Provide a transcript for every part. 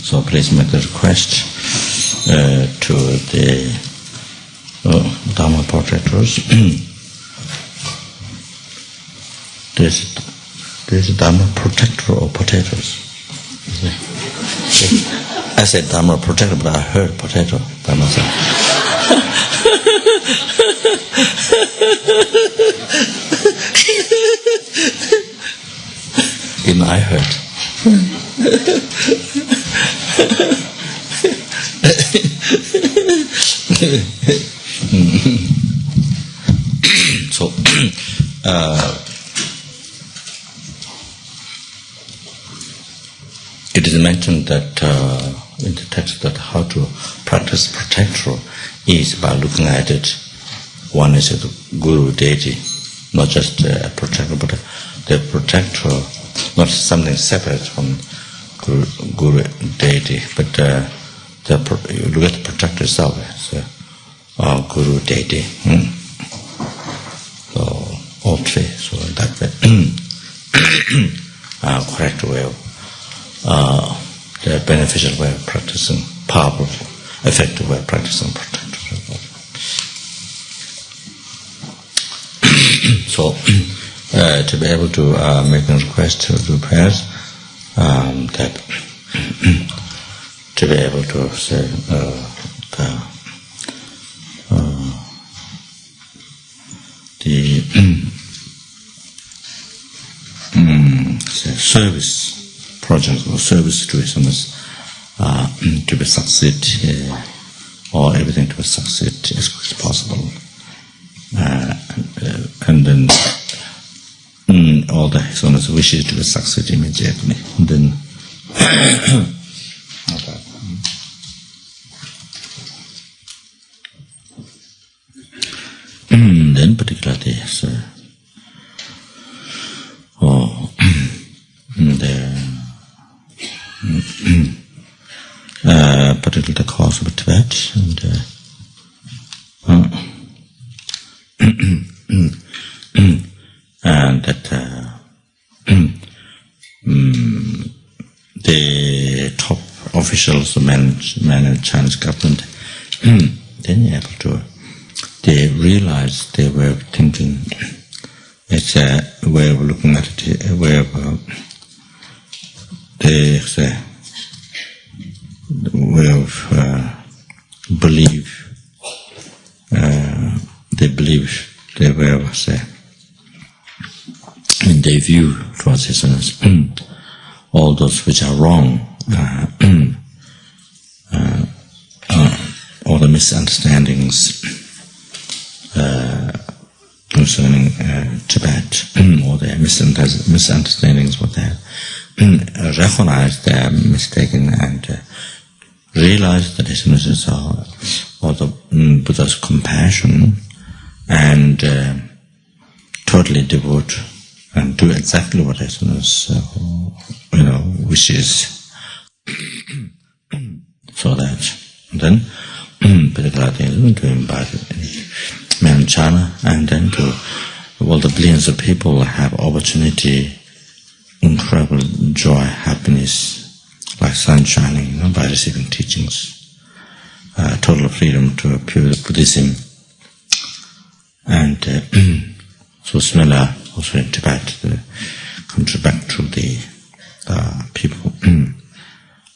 So please make a request to the Dharma protectors. There's a Dharma protector or potatoes. I said Dharma protector, but I heard potato by myself. Even I heard. So, it is mentioned that in the text that how to practice protector is by looking at it. One is the guru deity, not just a protector, but the protector, not something separate from guru deity, but you look at the protector itself as guru deity. So all three. So in that way, correct way of the beneficial way of practicing, powerful, effective way of practicing protector. So, to be able to make a request to do prayers, that to be able to say say service project or service situations to be succeed, or everything to be succeed as quick as possible. And then all the his wishes to succeed immediately. And then then particularly particularly the cause of Tibet and that the top officials who manage Chinese government, they realized their way of thinking. It's a way of looking at it, a way of believe. They believe their way of in their view towards his all those which are wrong, all the misunderstandings concerning Tibet, or their misunderstandings, what they recognize they are mistaken and realize that his are all the Buddha's compassion and totally devote and do exactly what his wishes. So that then particularly to invite mainland China, and then to all the billions of people have opportunity, incredible joy, happiness, like sun shining, by receiving teachings, total freedom to pure Buddhism, and so similar also in Tibet, the country back to the people,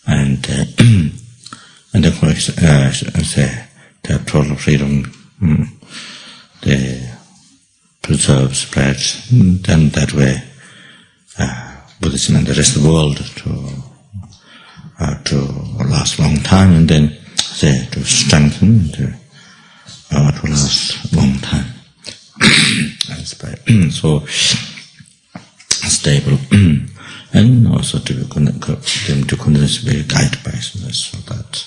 and of course, say they have total freedom. They preserve, spread, then that way Buddhism and the rest of the world to last a long time, and then say to strengthen to last a long time. And spread. So stable, and also to them to continuously be guided by so that.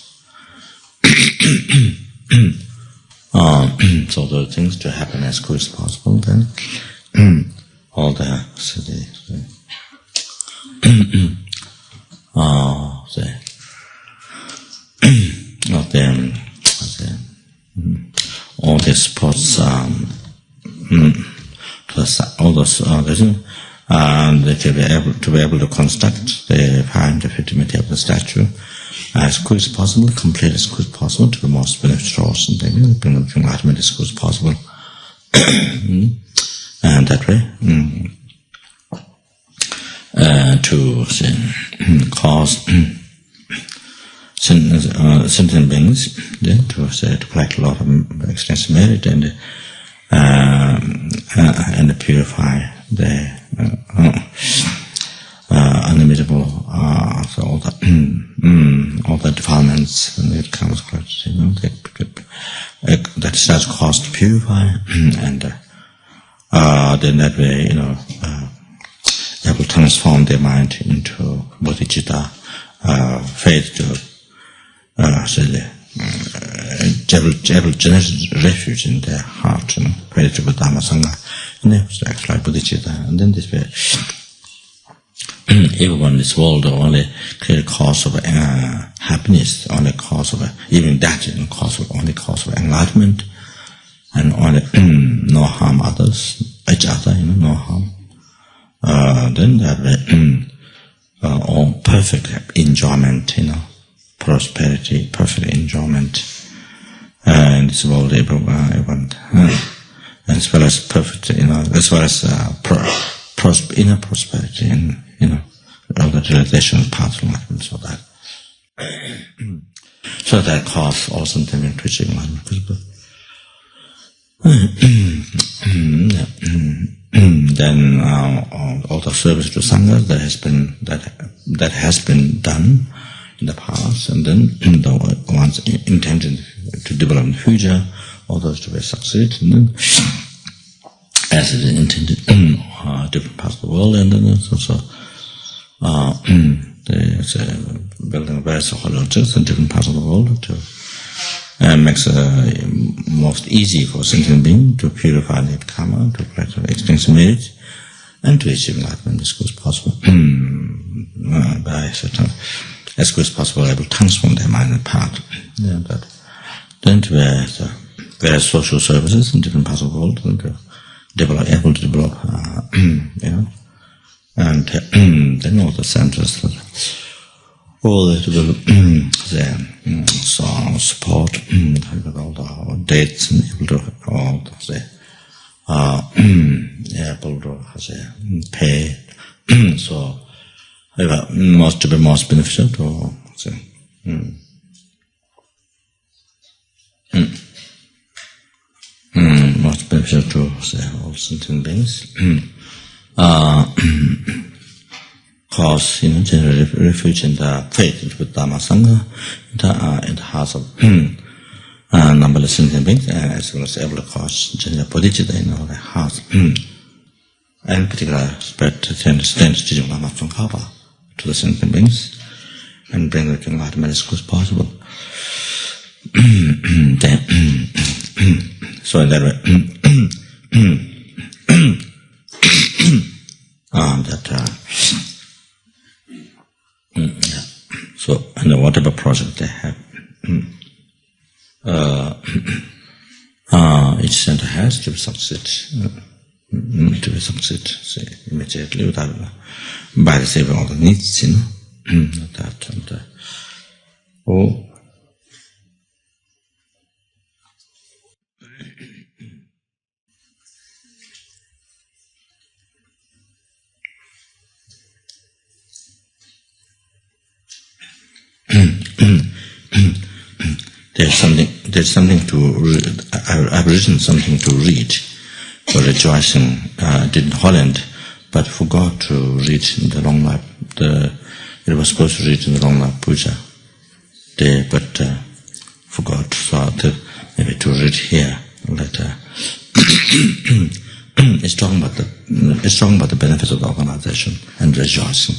So those things to happen as quick as possible. Then all the all the sports all those and to be able to construct the 550 of the statue as quick as possible, complete as quick as possible, to the most beneficial or something, bring them to enlightenment as quick as possible. And that way, to cause sentient beings to collect a lot of extensive merit and purify the unimitable all the defilements and it comes close, that starts cause to purify and then that way able to transform their mind into bodhicitta, faith to generate refuge in their heart, faith to the Dharma Sangha, and it to act like bodhicitta, and then this way everyone in this world only create a cause of happiness, only cause of even that only cause of enlightenment, and only no harm others, each other, no harm. Then that way, all perfect enjoyment, prosperity, perfect enjoyment, in this world, everyone, as well as perfect, as well as inner prosperity and all the realization paths of enlightenment, so that cause all sentient twitching enlightenment. Then all the service to Sangha that has been done in the past, and then the ones intended to develop in the future, all those to be succeed, and then as it is intended different parts of the world, and then also there's building various holy objects in different parts of the world to makes it most easy for sentient being to purify their karma, to collect extensive merit, and to achieve enlightenment as quick as possible. By as quick as possible, able to transform their mind and path. Then to various social services in different parts of the world, and to able to develop, and then all the centers. All the support, all the dates, and able to all able to pay, so to be most beneficial to most beneficial to all sentient beings. Cause generate refuge in the faith into the Dharma Sangha, in the hearts of numberless sentient beings, as well as able to cause generate bodhicitta in all their hearts, and particularly spread to teaching Lama Zopa to the sentient beings, and bring them to enlightenment as quick as possible. So in that way, so, and whatever project they have, each center has to succeed, say, immediately without by the saving all the needs, that and There's something to read. I've written something to read for rejoicing. Did in Holland, but forgot to read in the long life. It was supposed to read in the long life puja day, but forgot. So maybe to read here later. It's talking about the benefits of the organization and rejoicing.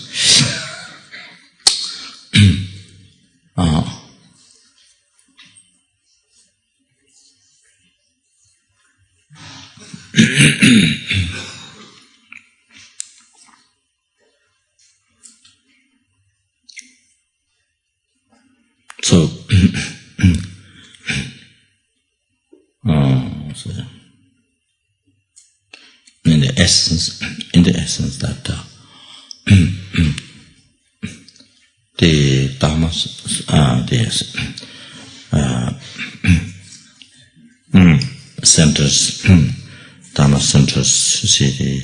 So, in the the essence that the Dharma centers, Dharma centers, see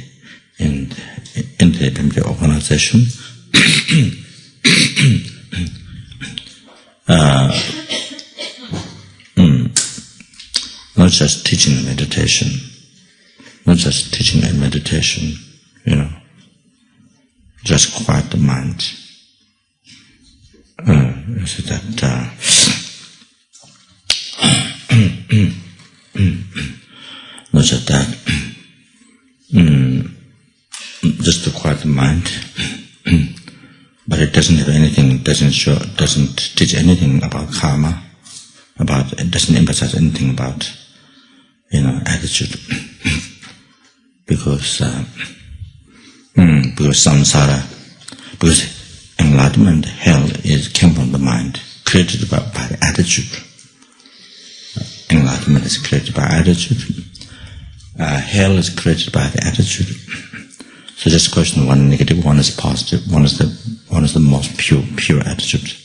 in the FPMT organization, not just teaching and meditation, just quiet the mind. So that not just that, just to quiet the mind, but it doesn't have anything, doesn't teach anything about karma, it doesn't emphasize anything about, attitude, because samsara, because enlightenment, hell came from the mind, created by the attitude. Enlightenment is created by attitude. Hell is created by the attitude. So just question: one negative, one is positive, one is the most pure attitude.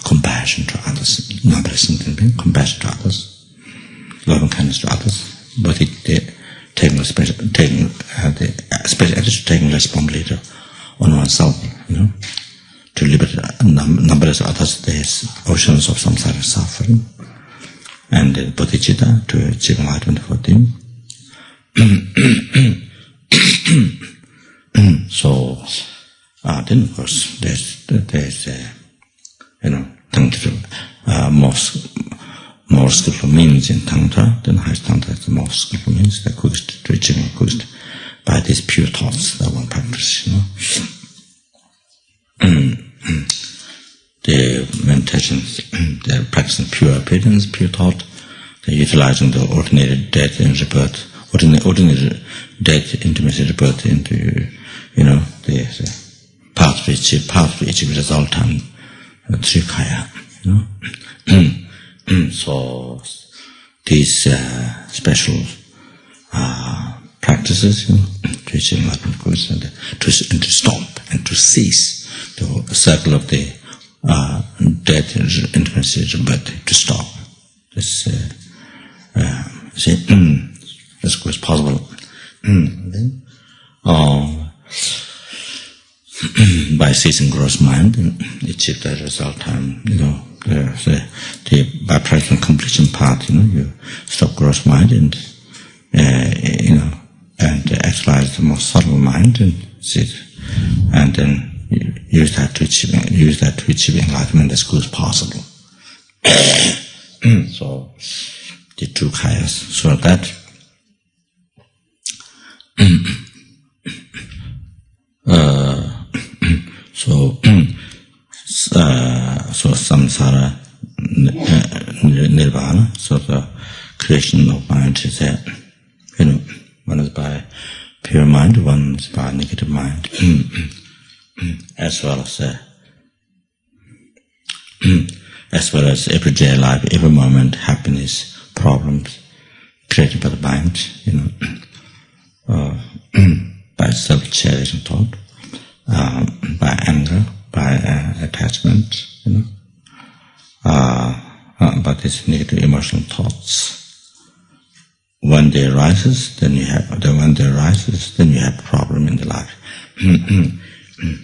Compassion to others, compassion to others. Loving kindness to others, but taking the special attitude, taking responsibility on oneself, to liberate numbers of others. There's oceans of samsara suffering, and the bodhicitta to achieve enlightenment for them. So then of course there's more skillful means in Tantra, then highest Tantra is the most skillful means, the quickest to achieving quickest by these pure thoughts that one practice, The meditations, they're practicing pure appearance, pure thought, they're utilizing the ordinary death and rebirth, ordinary death, intimacy, rebirth into, the path to achieve result and trikaya, So these special practices, to achieve enlightenment, and to stop and to cease the circle of the death and intimacy, but to stop. This as quick as possible. By ceasing gross mind, achieve the result time. By practicing completion path, you stop gross mind and and exercise the more subtle mind and sit, and then use that to achieve enlightenment as good as possible. So the two kayas, so that so samsara nirvana, so the creation of mind is that, one is by pure mind, one is by negative mind, as well as everyday life, every moment, happiness, problems created by the mind, by self-cherishing thought, by anger, by attachment, by these negative emotional thoughts. When they arises, then you have a problem in the life.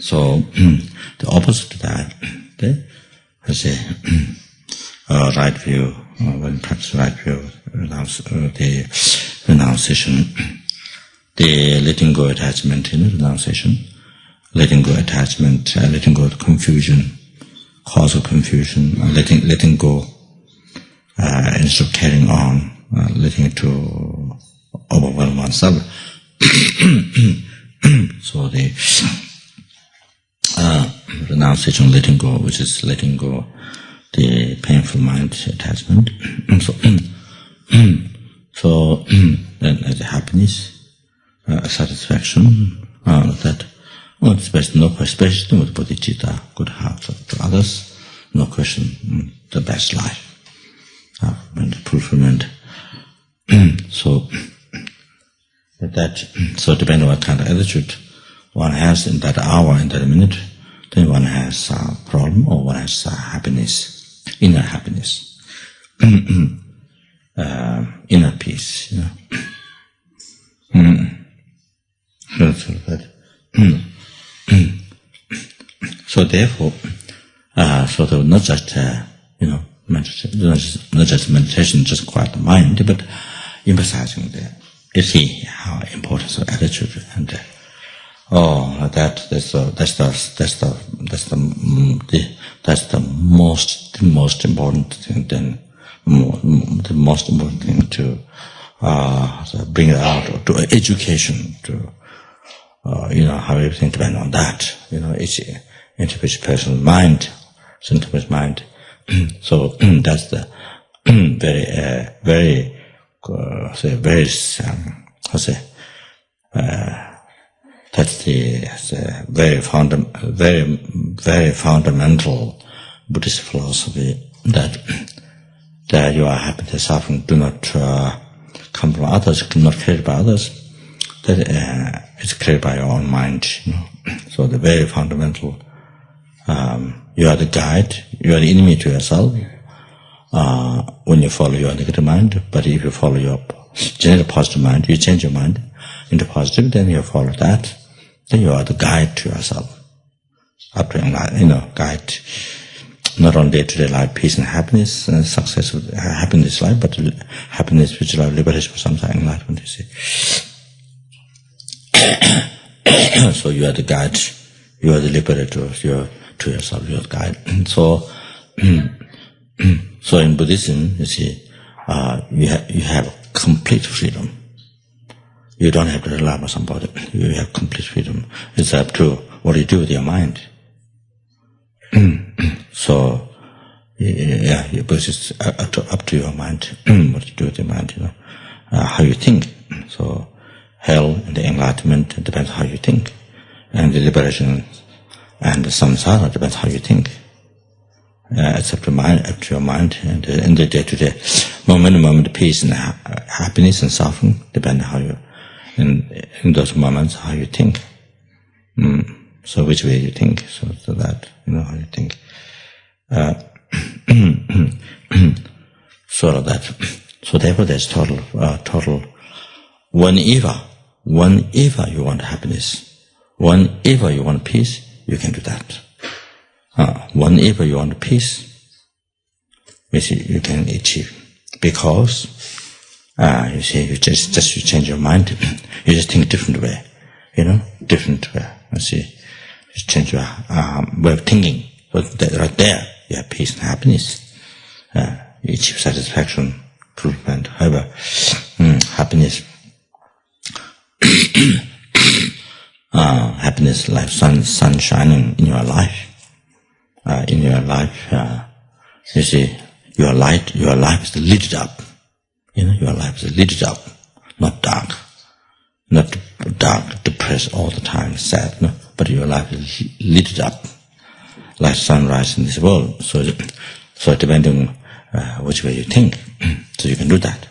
So the opposite to that, is a right view. When you practice right view, the renunciation, the letting go attachment, renunciation, letting go attachment, letting go of confusion, cause of confusion, letting go instead of carrying on, letting it to overwhelm oneself. So the renunciation, letting go, which is letting go the painful mind attachment. So then there's a happiness, satisfaction, that especially no question with bodhicitta, good heart to others, no question, the best life, fulfillment. So depending on what kind of attitude one has in that hour, in that minute, then one has a problem or one has happiness, inner happiness, inner peace. So therefore, not just not just meditation, just quiet the mind, but emphasizing that. You see how important of attitude and that's the most important thing. Then the most important thing to bring it out to education, to how everything depends on that. Each individual person's mind, sentient mind. So that's the that's the very fundamental Buddhist philosophy that you are happy, the suffering do not come from others, do not created by others. That it's created by your own mind. So the very fundamental. You are the guide. You are the enemy to yourself. When you follow your negative mind, but if you follow your general positive mind, you change your mind into positive, then you follow that. Then you are the guide to yourself. Up to guide not only day-to-day life, peace and happiness, and success with happiness life, but happiness which life, liberation, sometimes enlightenment. You see. So you are the guide. You are the liberator. To yourself, you are the guide. So in Buddhism, you see, you have complete freedom. You don't have to rely on somebody. You have complete freedom. It's up to what you do with your mind. So, because it's up to your mind, what you do with your mind, how you think. So, hell and the enlightenment depends how you think. And the liberation and the samsara depends how you think. It's up to your mind, and in the day-to-day, moment, peace and happiness and suffering depend on how you, in those moments, how you think. So which way you think, so that how you think. So therefore, there's total. Whenever you want happiness, whenever you want peace, you can do that. Whenever you want peace, you can achieve. Because, you change your mind, you just think different way, different way. You change your way of thinking. But right there, you have peace and happiness. You achieve satisfaction, fulfillment, however, happiness. Happiness, like sun shining in your life. You see, your life is lit up. Your life is lit up, not dark. Not dark, depressed all the time, sad, no? But your life is lit up, like sunrise in this world. So depending on which way you think, so you can do that.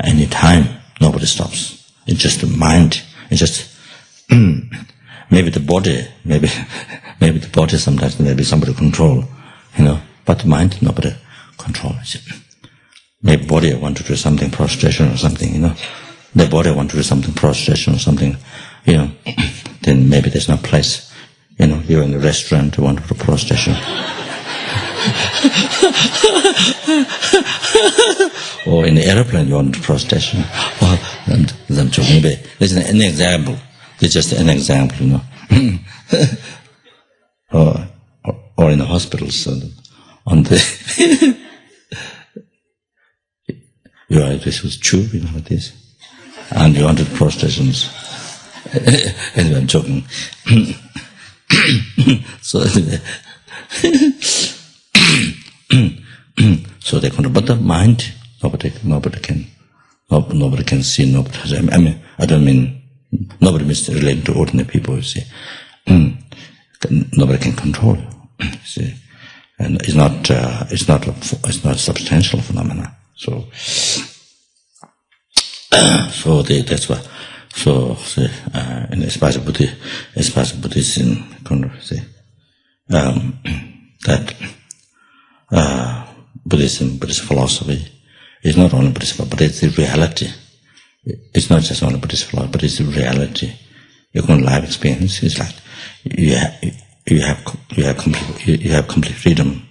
Any time, nobody stops. It's just the mind. It's just maybe the body sometimes maybe somebody control, but the mind nobody controls. Maybe body want to do something prostration or something, The body want to do something prostration or something, then maybe there's no place. You're in a restaurant, you want to do prostration. Or in the airplane you want to do prostration. Maybe this is an example. It's just an example, or in the hospital, so on the this was true, like this, and you wanted prostrations. Anyway, I'm joking. So they control, but the mind, nobody can see, nobody has. I don't mean nobody means relating to ordinary people. You see, nobody can control you. See, and it's not a substantial phenomena. So that's why. So in as far as Buddhism, kind of say that Buddhist philosophy is not only Buddhist philosophy, but it's the reality. It's not just only Buddhist philosophy, but it's the reality. Your own life experience is like you have complete freedom.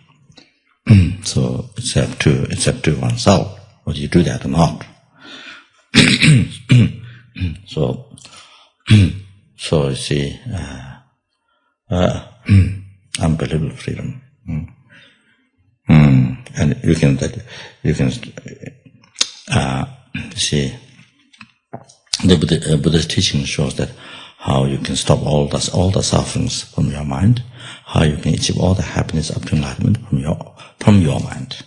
So it's up to oneself whether you do that or not. So you see, unbelievable freedom, and you can see the Buddhist teaching shows that how you can stop all the sufferings from your mind, how you can achieve all the happiness up to enlightenment from your mind,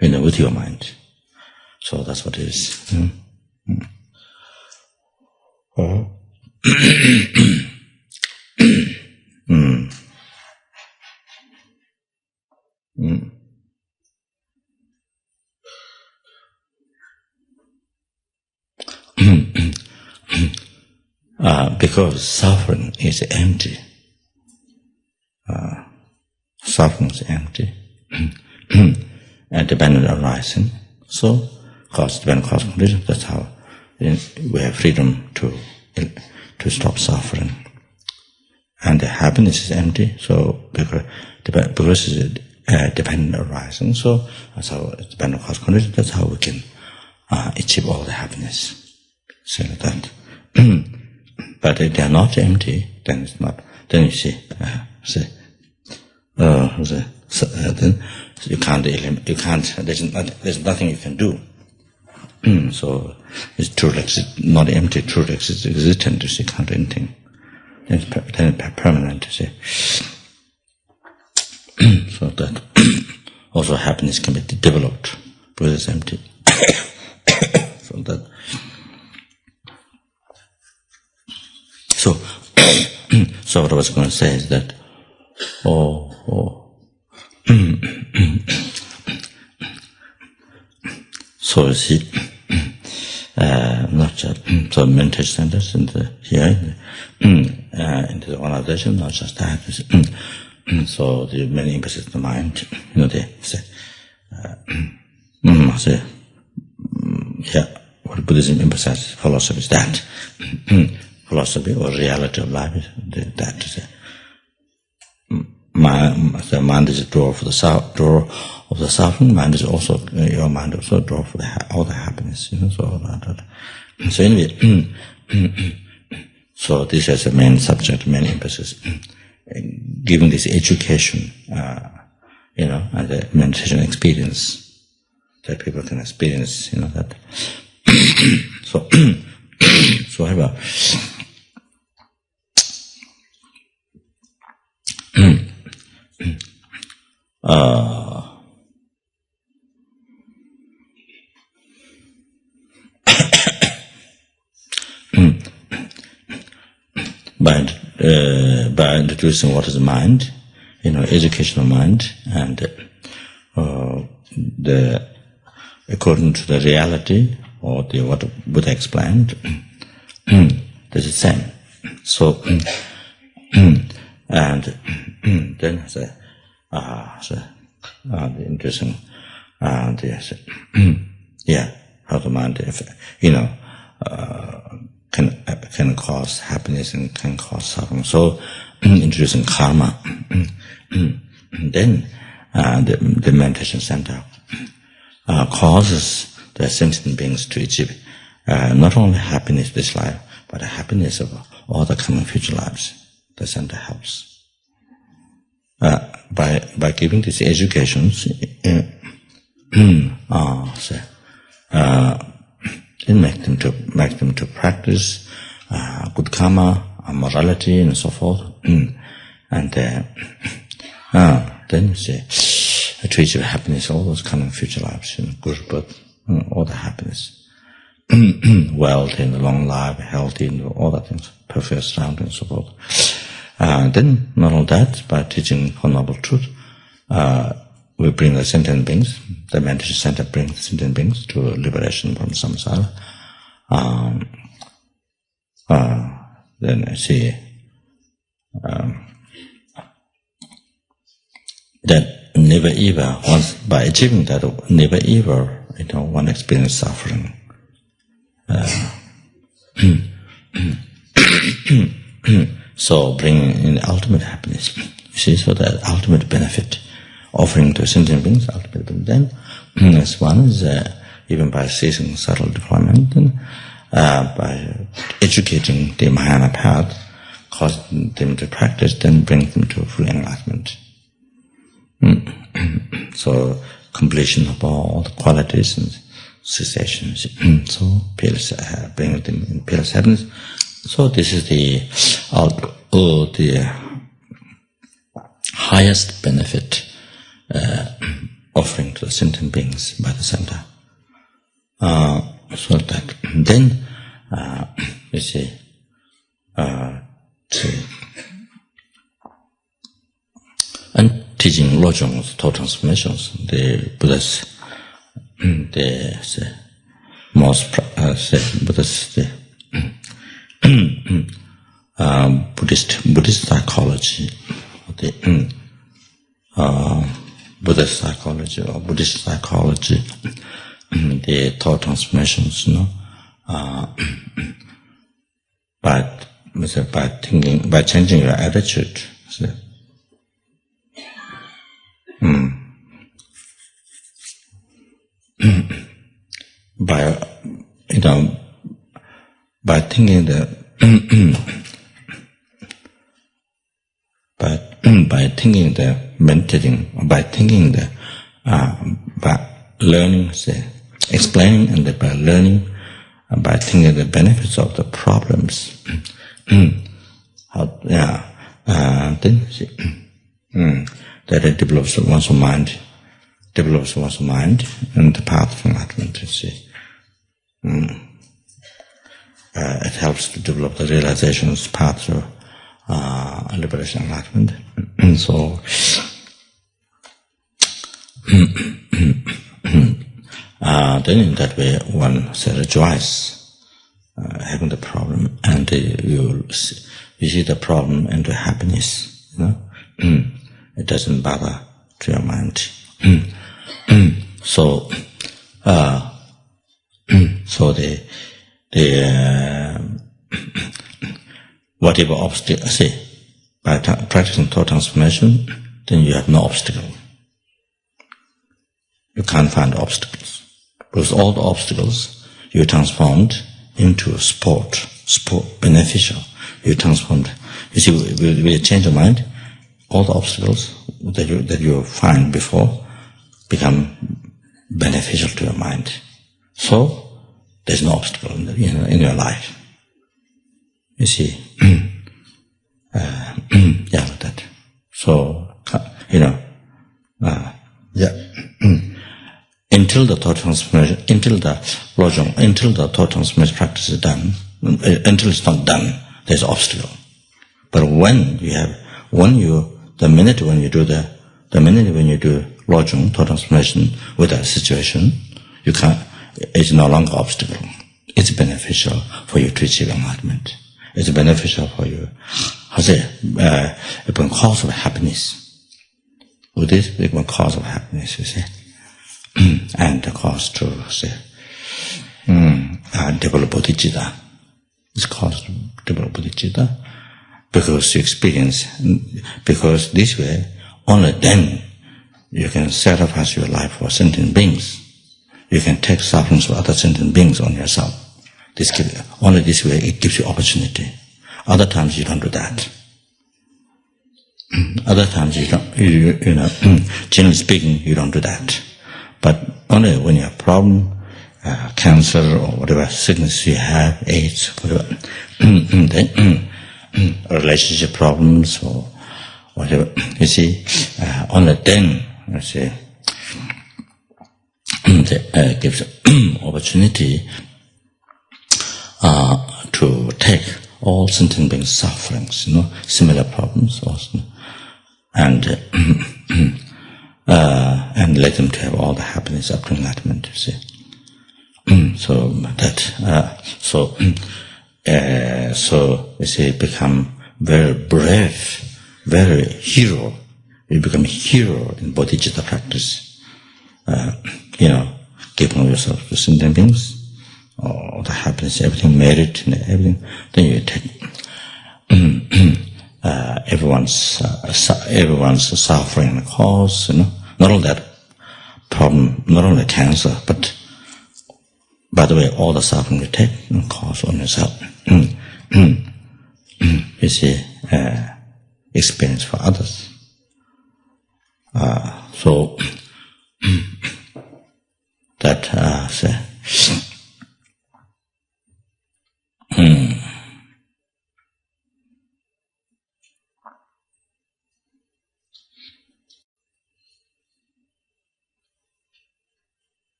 with your mind. So that's what it is. Because suffering is empty. Suffering is empty and dependent arising. So, dependent cause condition. That's how we have freedom to stop suffering. And the happiness is empty. So because it's dependent arising. So that's how it's dependent cause condition. That's how we can achieve all the happiness. So that. But if they are not empty, then it's not. Then you see, then you can't. There's nothing you can do. So it's truly not empty. Truly existent. You see, can't do anything. Then it's permanent. You see. So that also happiness can be developed because it's empty. So that. So what I was going to say is that, so you see, not just so meditation centers in the organization, not just that. So the many emphasis of the mind, they say, what Buddhism emphasizes, philosophy is that. Philosophy or reality of life is that. The mind is a door for the door of the suffering. Mind is also your mind also a door for all the happiness. So anyway, so this is the main subject, main emphasis, giving this education, and the meditation experience that people can experience, that. So however. By introducing what is the mind, educational mind, and according to the reality or what Buddha explained, this is the same. So and then the interesting, how the mind, can cause happiness and can cause suffering. So introducing karma, then the meditation center causes the sentient beings to achieve not only happiness this life, but the happiness of all the coming future lives. The center helps by giving these educations. It make them to practice good karma, morality, and so forth, and then you see to achieve happiness, all those coming future lives, good birth, all the happiness, wealth, and long life, healthy, and all that things, perfect surroundings, and so forth. Then not only that, by teaching Honorable Truth, we bring the sentient beings, the meditation center brings sentient beings to liberation from samsara. Then I see that never ever, once by achieving that, never ever, one experience suffering. So bringing in ultimate happiness. You see, so that ultimate benefit, offering to sentient beings, ultimate benefit. Then, next one is even by ceasing subtle defilement, and by educating the Mahayana path, causing them to practice, then bring them to full enlightenment. So completion of all the qualities and cessations. So bring them in peerless happiness. So this is the highest benefit offering to the sentient beings by the center. So that then you see and teaching Lojong's thought transformations, the Buddhists, they say most Buddhists, Buddhist psychology, the Buddhist psychology or Buddhist psychology, the thought transformations, by thinking, by changing your attitude. By thinking the by thinking the meditating, by thinking the by learning, explaining, and by learning, by thinking the benefits of the problems. Then that it develops one's mind, and the path of enlightenment. It helps to develop the realization's path to liberation, enlightenment. So, then in that way one rejoice having the problem, and you see the problem into happiness. It doesn't bother to your mind. So whatever obstacle, by practicing thought transformation, then you have no obstacle. You can't find obstacles, because all the obstacles you transformed into sport beneficial. You transformed. You see, with a change of mind, all the obstacles that you find before become beneficial to your mind. So there's no obstacle in your life. You see, that. So until the thought transformation, until the Lojong, until the thought transformation practice is done, until it's not done, there's obstacle. But the minute when you do Lojong, thought transformation with that situation, it's no longer obstacle. It's beneficial for you to achieve enlightenment. It's beneficial for you. It becomes cause of happiness. With this, it becomes cause of happiness, you see. And the cause to, develop bodhicitta. It's cause to develop bodhicitta because you experience, because this way, only then you can sacrifice your life for sentient beings. You can take sufferings for other sentient beings on yourself. Only this way it gives you opportunity. Other times you don't do that. Other times you don't, generally speaking, you don't do that. But only when you have problem, cancer or whatever sickness you have, AIDS, whatever, then, relationship problems or whatever, you see, only then, you see, it gives opportunity to take all sentient beings' sufferings, similar problems also, and and let them to have all the happiness up to enlightenment, you see. So you see, become very brave, very hero. You become a hero in bodhicitta practice. Giving yourself to sentient beings, all the happiness, everything, merit, and everything. Then you take everyone's suffering and cause. Not only that problem, not only cancer, but by the way, all the suffering you take and cause on yourself. You see, experience for others. That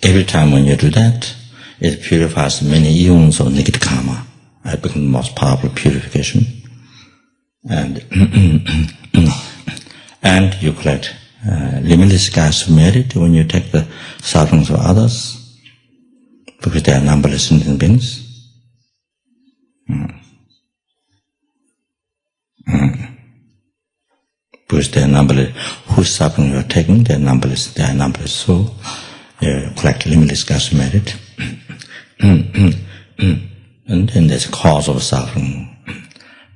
every time when you do that, it purifies many eons of negative karma. It becomes the most powerful purification. And and you collect limitless gas of merit when you take the sufferings of others, because they are numberless sentient beings. Because they are numberless. Whose suffering you are taking, they are numberless. So you collect limitless gas of merit. And then there's a cause of suffering.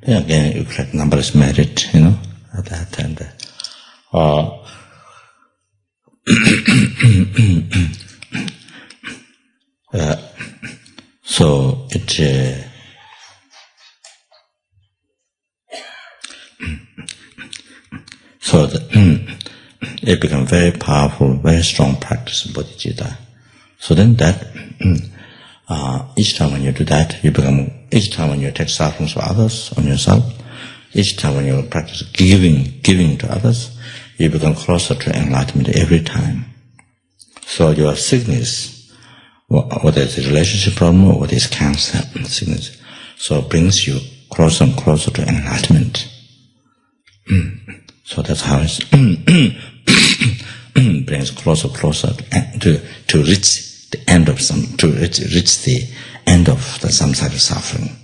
Then again you collect numberless merit, that and so it it becomes very powerful, very strong practice of bodhicitta. So then that each time when you do that, each time when you take sufferings for others on yourself, each time when you practice giving to others, you become closer to enlightenment every time. So your sickness, whether it's a relationship problem or whether it's cancer sickness, so brings you closer and closer to enlightenment. So that's how it brings closer to reach the end of reach the end of the samsara suffering,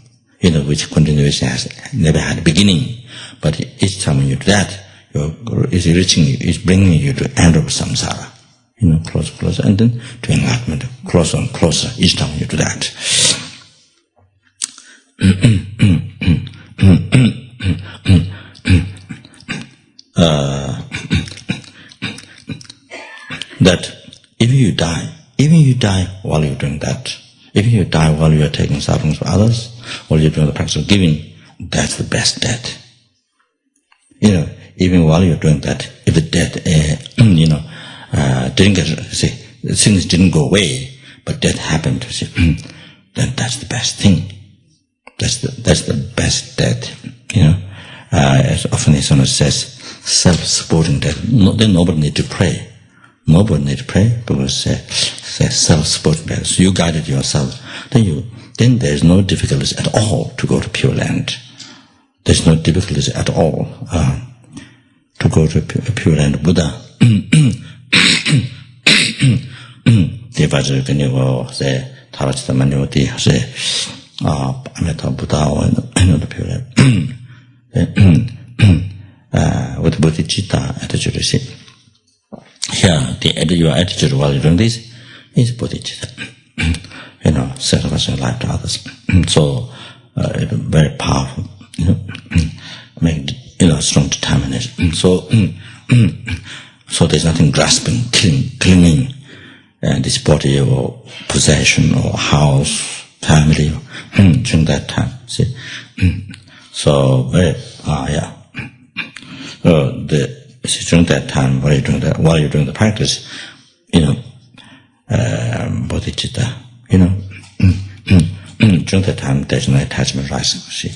which continuation has never had a beginning. But each time when you do that, it's bringing you to the end of samsara, closer, and then to enlightenment, closer and closer each time you do that. That even you die while you're doing that, even you die while you're taking sufferings for others, while you're doing the practice of giving, that's the best death. Even while you're doing that, if the death, the things didn't go away, but death happened, then that's the best thing. That's the best death. As often as someone says, self-supporting death. Then nobody need to pray. Nobody need to pray because self-supporting death. So you guided yourself. Then there is no difficulties at all to go to Pure Land. There's no difficulties at all to go to Pure Land. Buddha. With bodhicitta attitude, here, your attitude while you're doing this is bodhicitta. Sacrificing life to others. So, very powerful. Make strong determination. So there's nothing grasping, clinging, this body or possession or house, family during that time. See, so very during that time, while you're doing the practice, bodhicitta, during that time there's no attachment rising. See,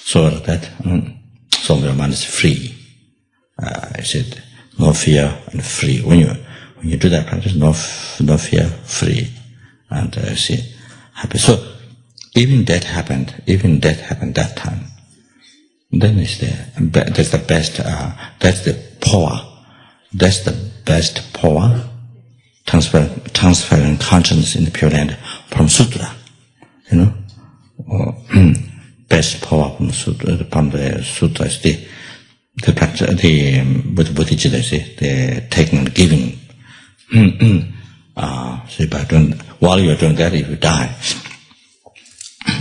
so that, so your mind is free. no fear and free. When you do that practice, no fear, free, and happy. So even that happened that time. Then that's the best. That's the power. That's the best power. Transferring consciousness in the Pure Land from sutra. Best power from the sutra is the practice, the Buddhist, the taking and giving. So while you're doing that, if you die,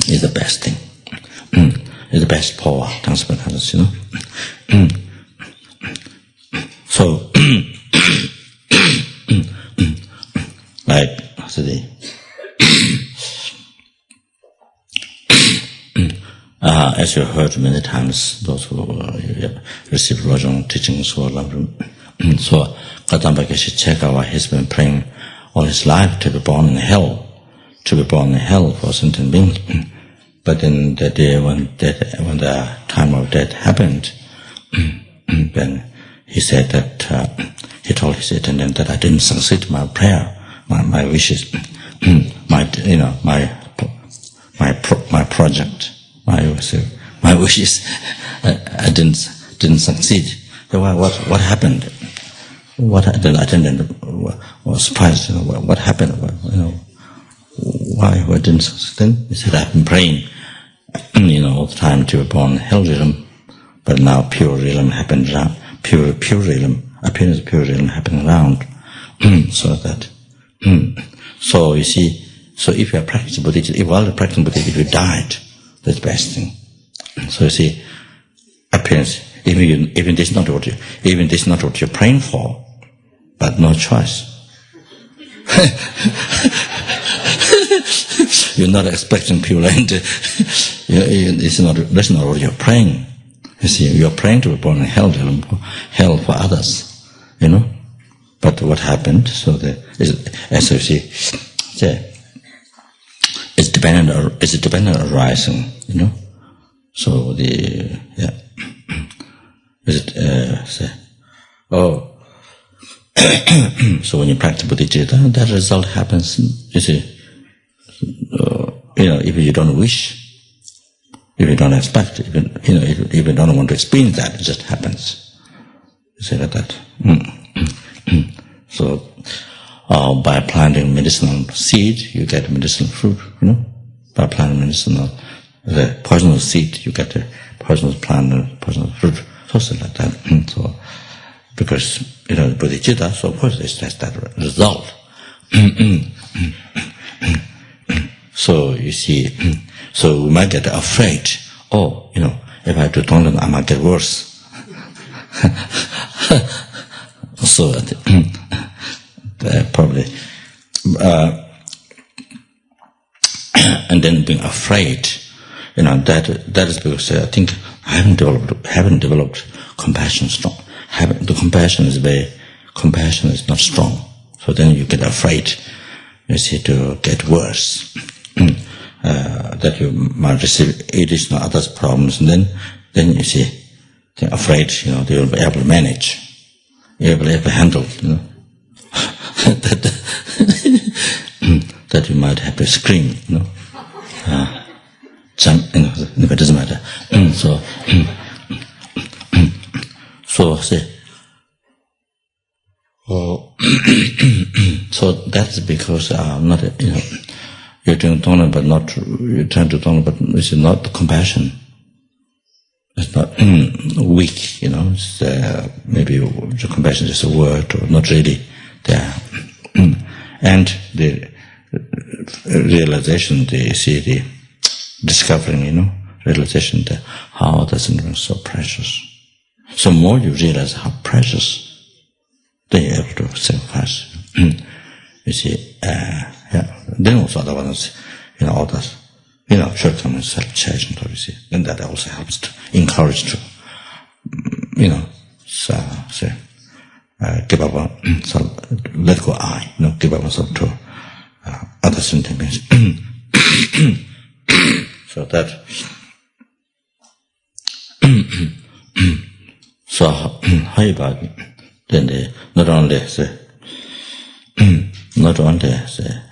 is the best thing. Is the best power, transfer consciousness, So, like, as you heard many times, those who received Lojong teachings who love him. So, Gautama Geshe has been praying all his life to be born in hell, for sentient beings. But then the day when the time of death happened, then he said that he told his attendant that I didn't succeed my prayer, my wishes, my project, my wishes. I didn't succeed. So what happened? The attendant was surprised. What happened? Why didn't succeed? Then he said, I've been praying, all the time to be born in hell realm, but now pure realm happened around. Pure realm, appearance of pure realm happening around. So that, so you see, so if you are practicing Buddhist, if you died, that's the best thing. So you see, appearance, even this is not what you're praying for, but no choice. You're not expecting pure land. That's not what you're praying. You see, you're praying to be born in hell for others, But what happened? So as you see, it's dependent on arising, So so when you practice Buddhist, that result happens. You see, if you don't wish. If you don't expect, if you don't want to experience that, it just happens. You see like that. So, by planting medicinal seed, you get medicinal fruit. By planting the poisonous seed, you get the poisonous plant and poisonous fruit. So like that. So, because the bodhicitta, so of course it's just that result. So you see, so we might get afraid. If I do Tonglen, I might get worse. So probably, and then being afraid, that is because I think I haven't developed compassion strong. The compassion is not strong. So then you get afraid, you see, to get worse. That you might receive additional others' problems, and then you see, they're afraid, they will be able to manage, you'll be able to handle, that you might have to scream, jump, it doesn't matter. So that's because not you're doing Dharma, but not you're trying to Dharma, but it's not the compassion. It's not weak, It's maybe the compassion is just a word, or not really there. And the realization, the discovering, realization that how the sentient is so precious. So more you realize how precious, then you're able to sacrifice. You see, Then also other ones, all those, shortcomings, self-judgment, you see. Then that also helps to encourage to, give up on, let go I, give up myself to other sentiments. So that, so how about then not only the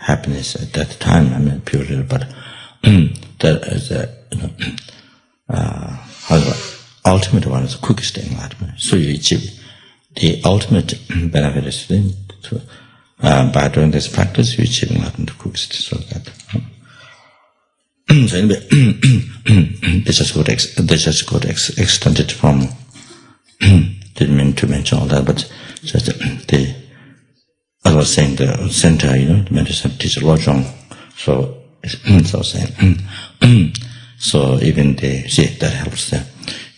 happiness at that time, I mean period, but that is however, ultimate one is the quickest enlightenment. So you achieve the ultimate benefit is to, by doing this practice, you achieve enlightenment quickest. So that. So anyway, they just got extended from. Didn't mean to mention all that, but just I was saying the center, the meditation teacher Lojong. So saying, so even they see that helps them.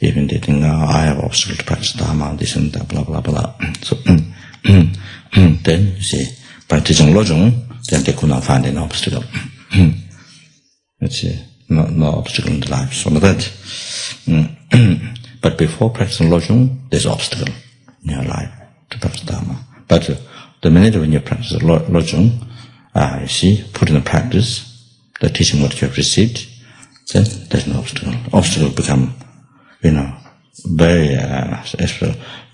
Even they think, I have obstacle to practice Dharma, this and that, blah blah blah. So then you see, by teaching Lojong, then they could not find any obstacle. Let's see, no obstacle in the life. So that. But before practicing Lojong, there's obstacle in your life to practice Dharma. But the minute when you practice Lojong, you see, put in practice the teaching what you have received, then there's no obstacle. Obstacle become,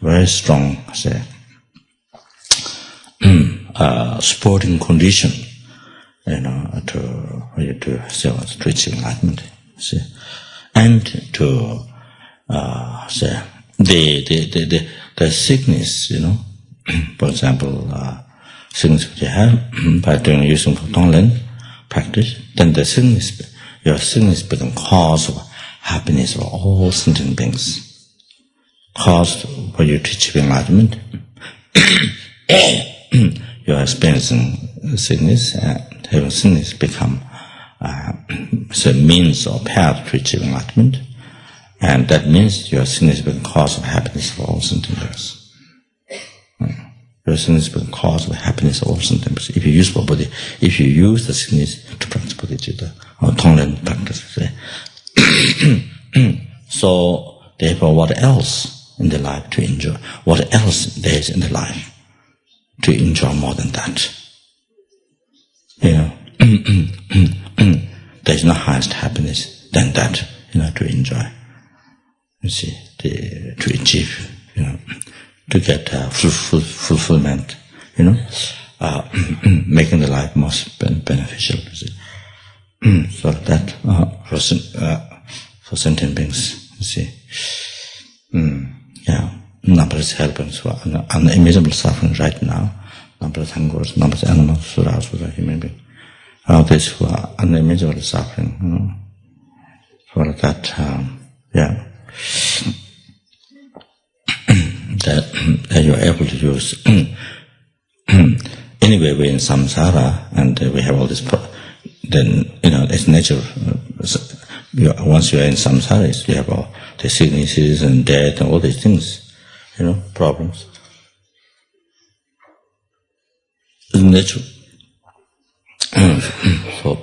very strong, say, supporting condition, to achieve enlightenment. See, and to say the sickness, for example, sickness which you have by doing using Tonglen practice, then the sickness, your sickness becomes cause of happiness for all sentient beings. Cause for you to achieve enlightenment. You are experiencing sickness, and having sickness become the means or path to achieve enlightenment. And that means your sickness becomes cause of happiness for all sentient beings. Your sickness becomes cause of happiness for all sentient beings. If you use the sickness to practice bodhicitta or Tonglen practice, say. So therefore, what else in the life to enjoy? What else there is in the life to enjoy more than that? There is no highest happiness than that, to enjoy. You see, to achieve, to get fulfillment, making the life most beneficial. You see. So that for sentient beings, you see, numbers helping so unimaginable suffering right now. Numbers hungers, numbers animals, sura, human beings. All these who are unimaginable suffering, for that, that you are able to use. Anyway, we're in samsara, and we have all this. Then it's nature. Once you are in samsara, you have all the sicknesses and death and all these things, problems. It's nature. So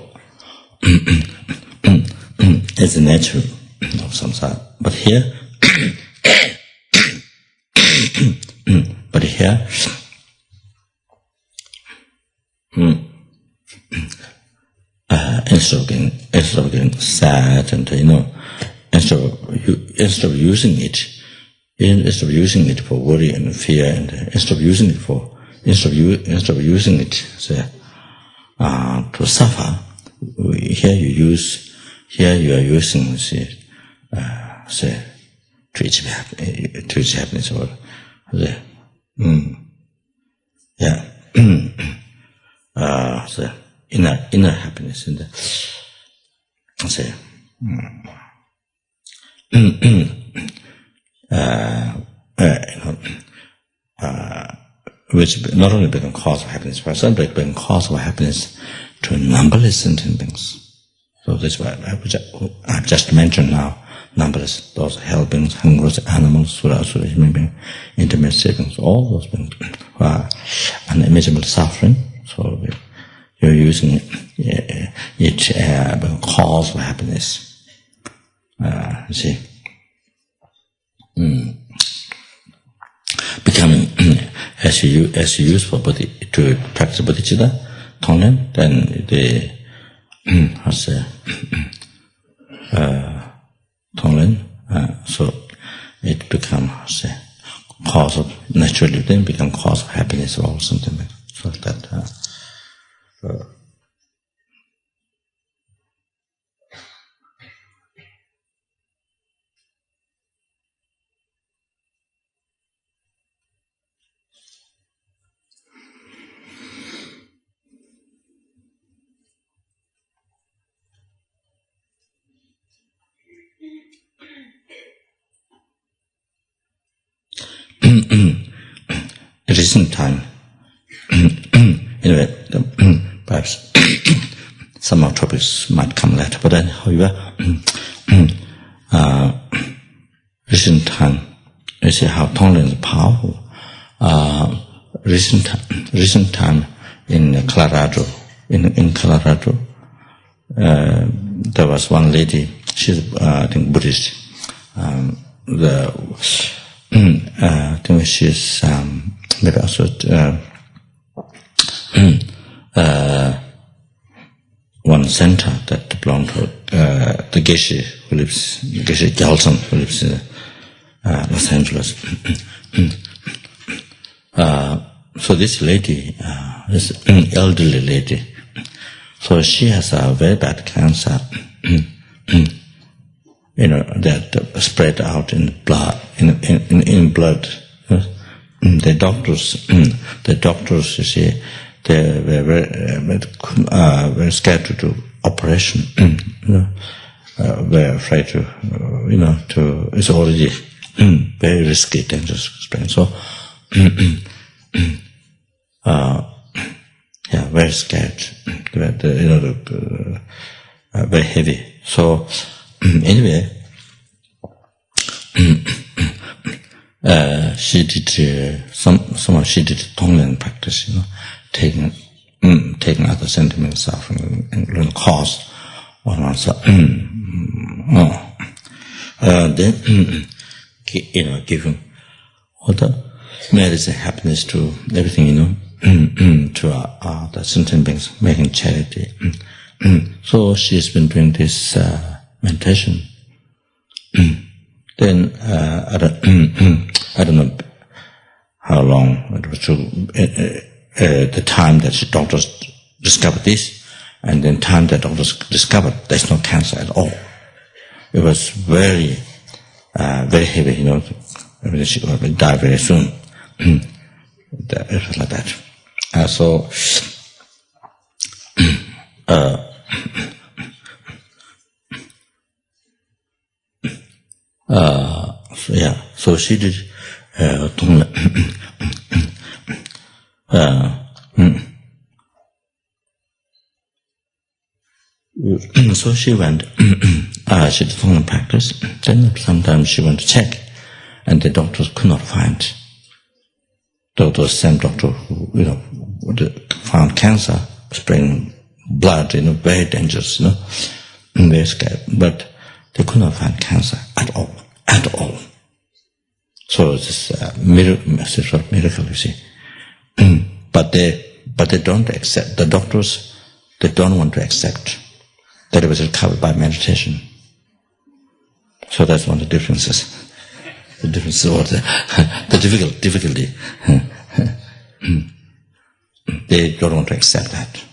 it's the nature of samsara. But here, instead of getting sad and instead of using it for worry and fear, and instead of using it to suffer, here you are using to achieve happiness or inner happiness in the which not only become cause of happiness for ourselves, but become cause of happiness to numberless sentient beings. So this is what I've just mentioned now. Numberless, those hell beings, hungers, animals, sura, human beings, intermediate beings, all those beings who are unimaginable suffering. So you're using it cause for happiness. You see, becoming as you use for to practice bodhicitta, Tonglen, then the Tonglen, so it becomes cause of natural habitually then become cause of happiness or something like that. Recent time, anyway, perhaps some more topics might come later, but then, however, recent time, you see how Tonglen is powerful. Recent time in Colorado, in Colorado, there was one lady, she's I think Buddhist. I think she's maybe also one center that belonged to the Geshe who lives, Geshe Gyaltsang, who lives in Los Angeles. So this lady is an elderly lady. So she has a very bad cancer. That spread out in blood, in blood. The doctors, you see, they were very scared to do operation. Very afraid to, it's already very risky, dangerous spread. So, very scared. Very heavy. So. Anyway, she did somehow she did Tonglen practice, taking other sentiments off and learn cause one answer. Then giving all the merits and happiness to everything, to the sentient beings, making charity. So she's been doing this meditation. Then I don't know how long it was the time that the doctors discovered this, and then time that doctors discovered there's no cancer at all. It was very heavy, she will die very soon. It was like that. So she did so she went she did Tonglen practice. Then sometimes she went to check, and the doctors could not find. The same doctor who found cancer, spraying blood, very dangerous, very scared, but they could not find cancer at all. So it's a sort of miracle, you see. But they don't accept, the doctors, they don't want to accept that it was recovered by meditation. So that's one of the differences. The difference or the difficulty. They don't want to accept that.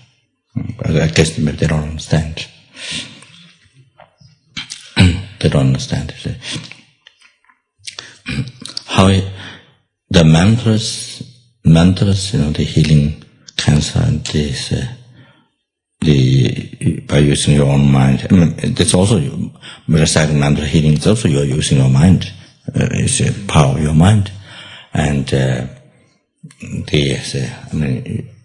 I guess maybe they don't understand. They don't understand. How the mantras, the healing cancer and this, by using your own mind. That's also reciting mantra healing. It's also you're using your mind. It's a power of your mind, and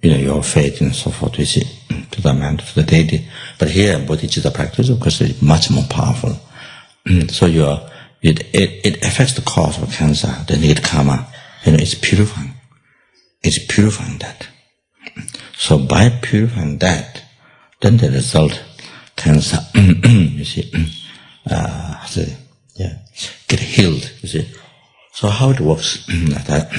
your faith and so forth. You see, to the mantra, to the deity. But here, bodhicitta practice, of course, is much more powerful. So it affects the cause of cancer, the negative karma. It's purifying. It's purifying that. So by purifying that, then the result, cancer, you see, get healed, you see. So how it works like that.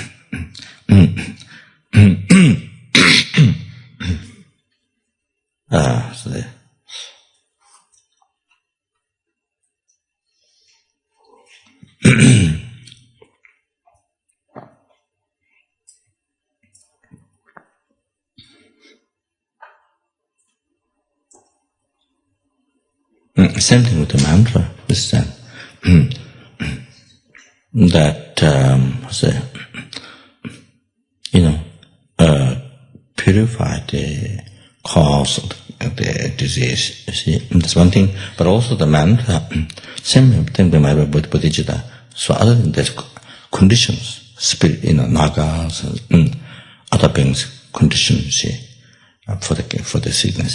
same thing with the mantra. This that purify the cause of the disease. You see, that's one thing. But also the mantra, same thing with my Bodhicitta. So other than that, conditions, spirit, nagas, other beings, conditions, see, for the sickness.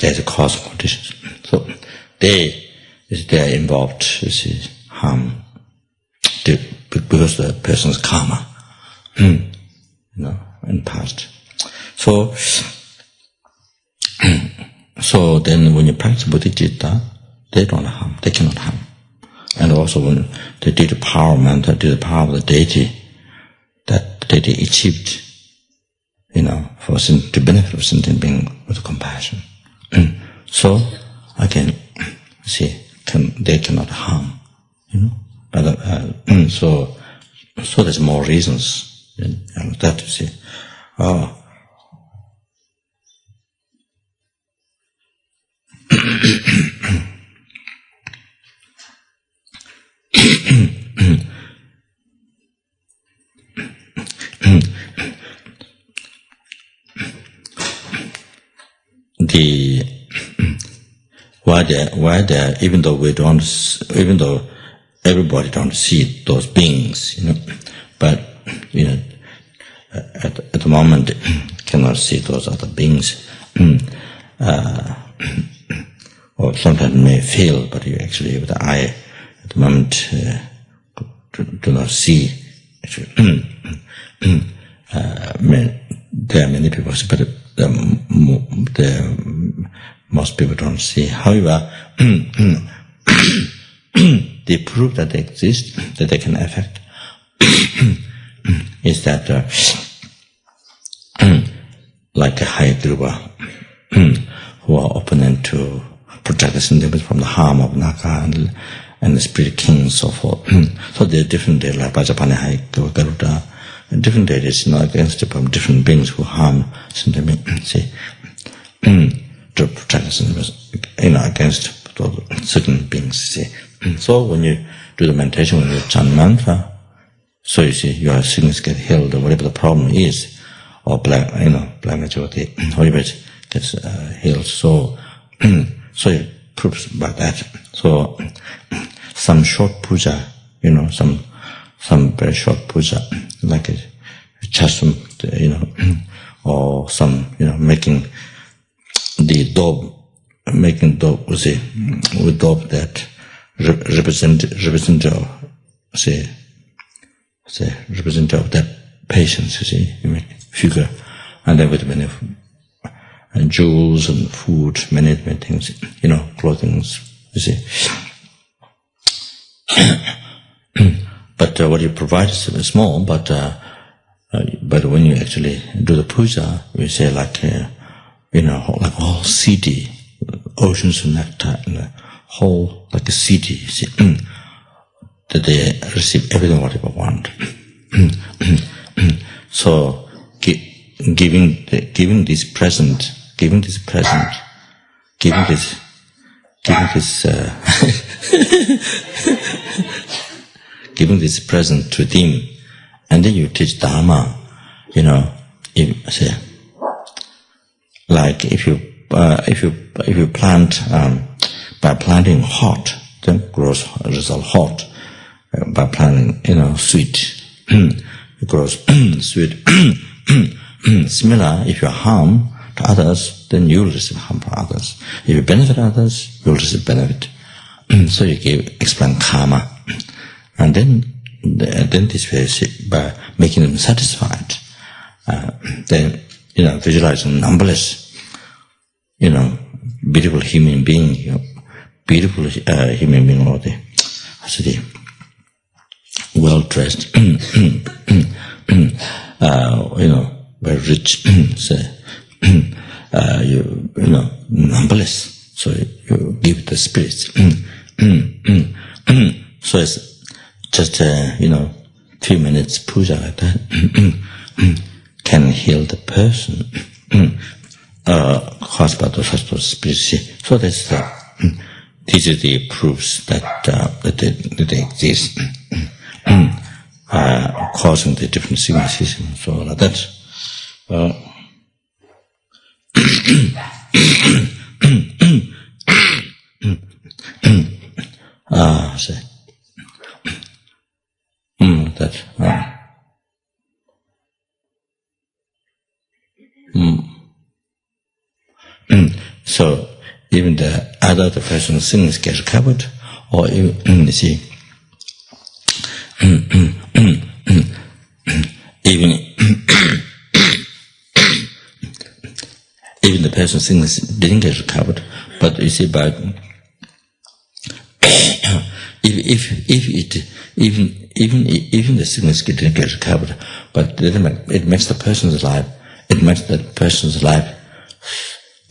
There's a cause of conditions. So they are involved, you see, harm, because the person's karma, in past. So then when you practice Bodhicitta, they don't harm, they cannot harm. And also when they did the power mantra, did the power of the deity, that the deity achieved, for the benefit of sentient being with compassion. So again, see, they cannot harm, But, so there's more reasons that you see. Why they even though everybody don't see those beings, but at the moment cannot see those other beings, or sometimes may feel, but you actually with the eye at the moment do not see. Actually, there are many people, but most people don't see. However, they prove that they exist, that they can affect, is that like a high Dhruva, who are opponent to protect the sentient from the harm of Naga and the spirit king and so forth. So there are different deities, like Vajrapani, High Garuda, different deities, against different beings who harm sentient beings, to protect the sentient beings, against certain beings, see. So when you do the meditation, when you chant mantra, so you see your sickness get healed, or whatever the problem is, or black majority, whatever it gets healed. So it proves by that. So some short puja, some very short puja, like a chasm, or some, making the dob, with dob that representative of that patience, you see, you make figure, and then with many and jewels and food, many things, clothing, you see. But what you provide is small, but when you actually do the puja, we say like like whole city, oceans of nectar, and a whole like a city, you see, that they receive everything what they want. So giving this present to them, and then you teach Dharma, like if you plant by planting hot, then grows result hot. By planting, sweet, it grows sweet. Similar, if you harm to others, then you will receive harm from others. If you benefit others, you will receive benefit. So you explain karma, and then this way, by making them satisfied, then visualizing numberless, beautiful human being, or the well dressed, very rich, numberless. So you give the spirits. So it's just few minutes puja like that can heal the person. caused by the first species. So that's these are the proofs that they exist, causing the different sicknesses and so like that. So even the other person's sins get covered, or even you see, even the person's sins didn't get recovered, but you see, but even the sickness didn't get recovered, but it makes the person's life. It makes that person's life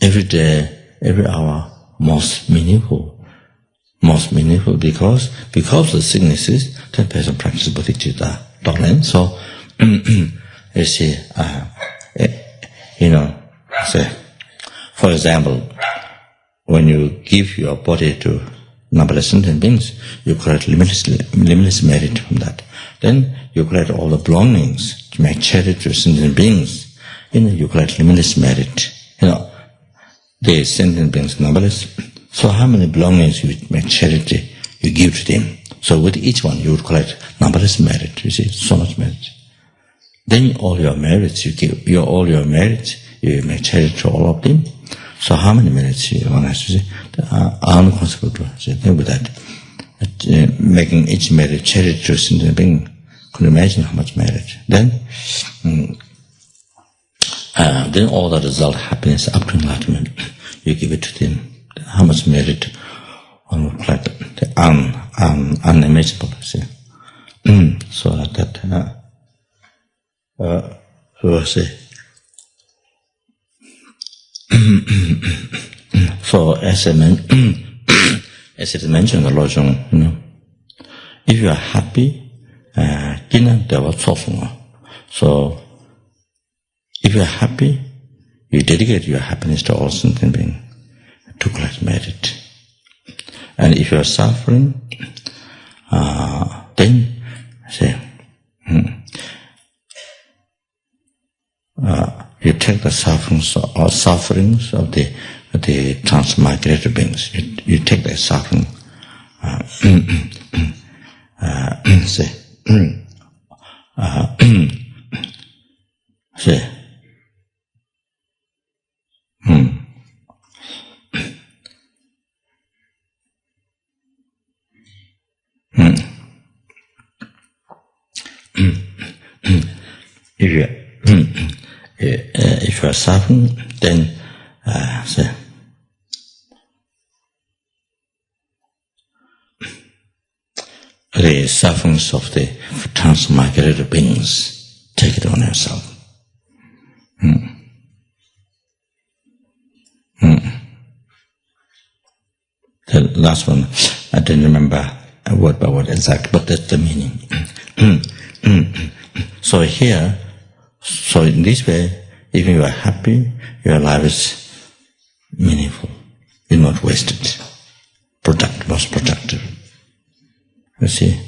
every day, every hour most meaningful because the sicknesses that person practices bodhicitta doctrine. So you see, say, for example, when you give your body to numberless sentient beings, you create limitless merit from that. Then you create all the belongings to make charity to sentient beings. You create limitless merit. The sentient beings numberless. So how many belongings you make charity, you give to them. So with each one you would collect numberless merit. You see, so much merit. Then all your merits you give, all your merits you make charity to all of them. So how many merits one has to say? Unconceivable. Then with that, making each merit charity to sentient being, could you imagine how much merit? Then all the result happiness up to enlightenment, you give it to them. How much merit one would like the unimaginable. See? So that so say. So as it is mentioned in the Lojong, if you are happy, so if you are happy, you dedicate your happiness to all sentient beings to collect merit. And if you are suffering, then say, you take the sufferings of the transmigrated beings. You take that suffering. Say, say. If you are suffering, then say, the sufferings of the transmigrated beings, take it on yourself. The last one, I don't remember word by word exact, but that's the meaning. So here, so in this way, if you are happy, your life is meaningful. You're not wasted. Most productive. You see?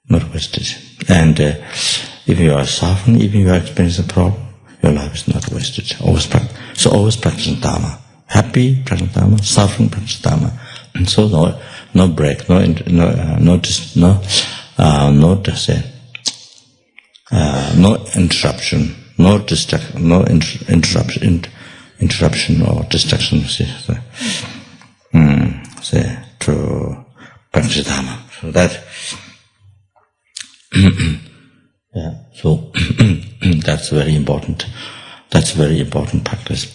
Not wasted. And if you are suffering, if you are experiencing a problem, your life is not wasted. Always practicing Dharma. Happy, practicing Dharma. Suffering, practicing Dharma. And so no break, no interruption, no distraction, no interruption or distraction. Say to practice Dharma. So that, yeah. So that's very important. That's very important practice.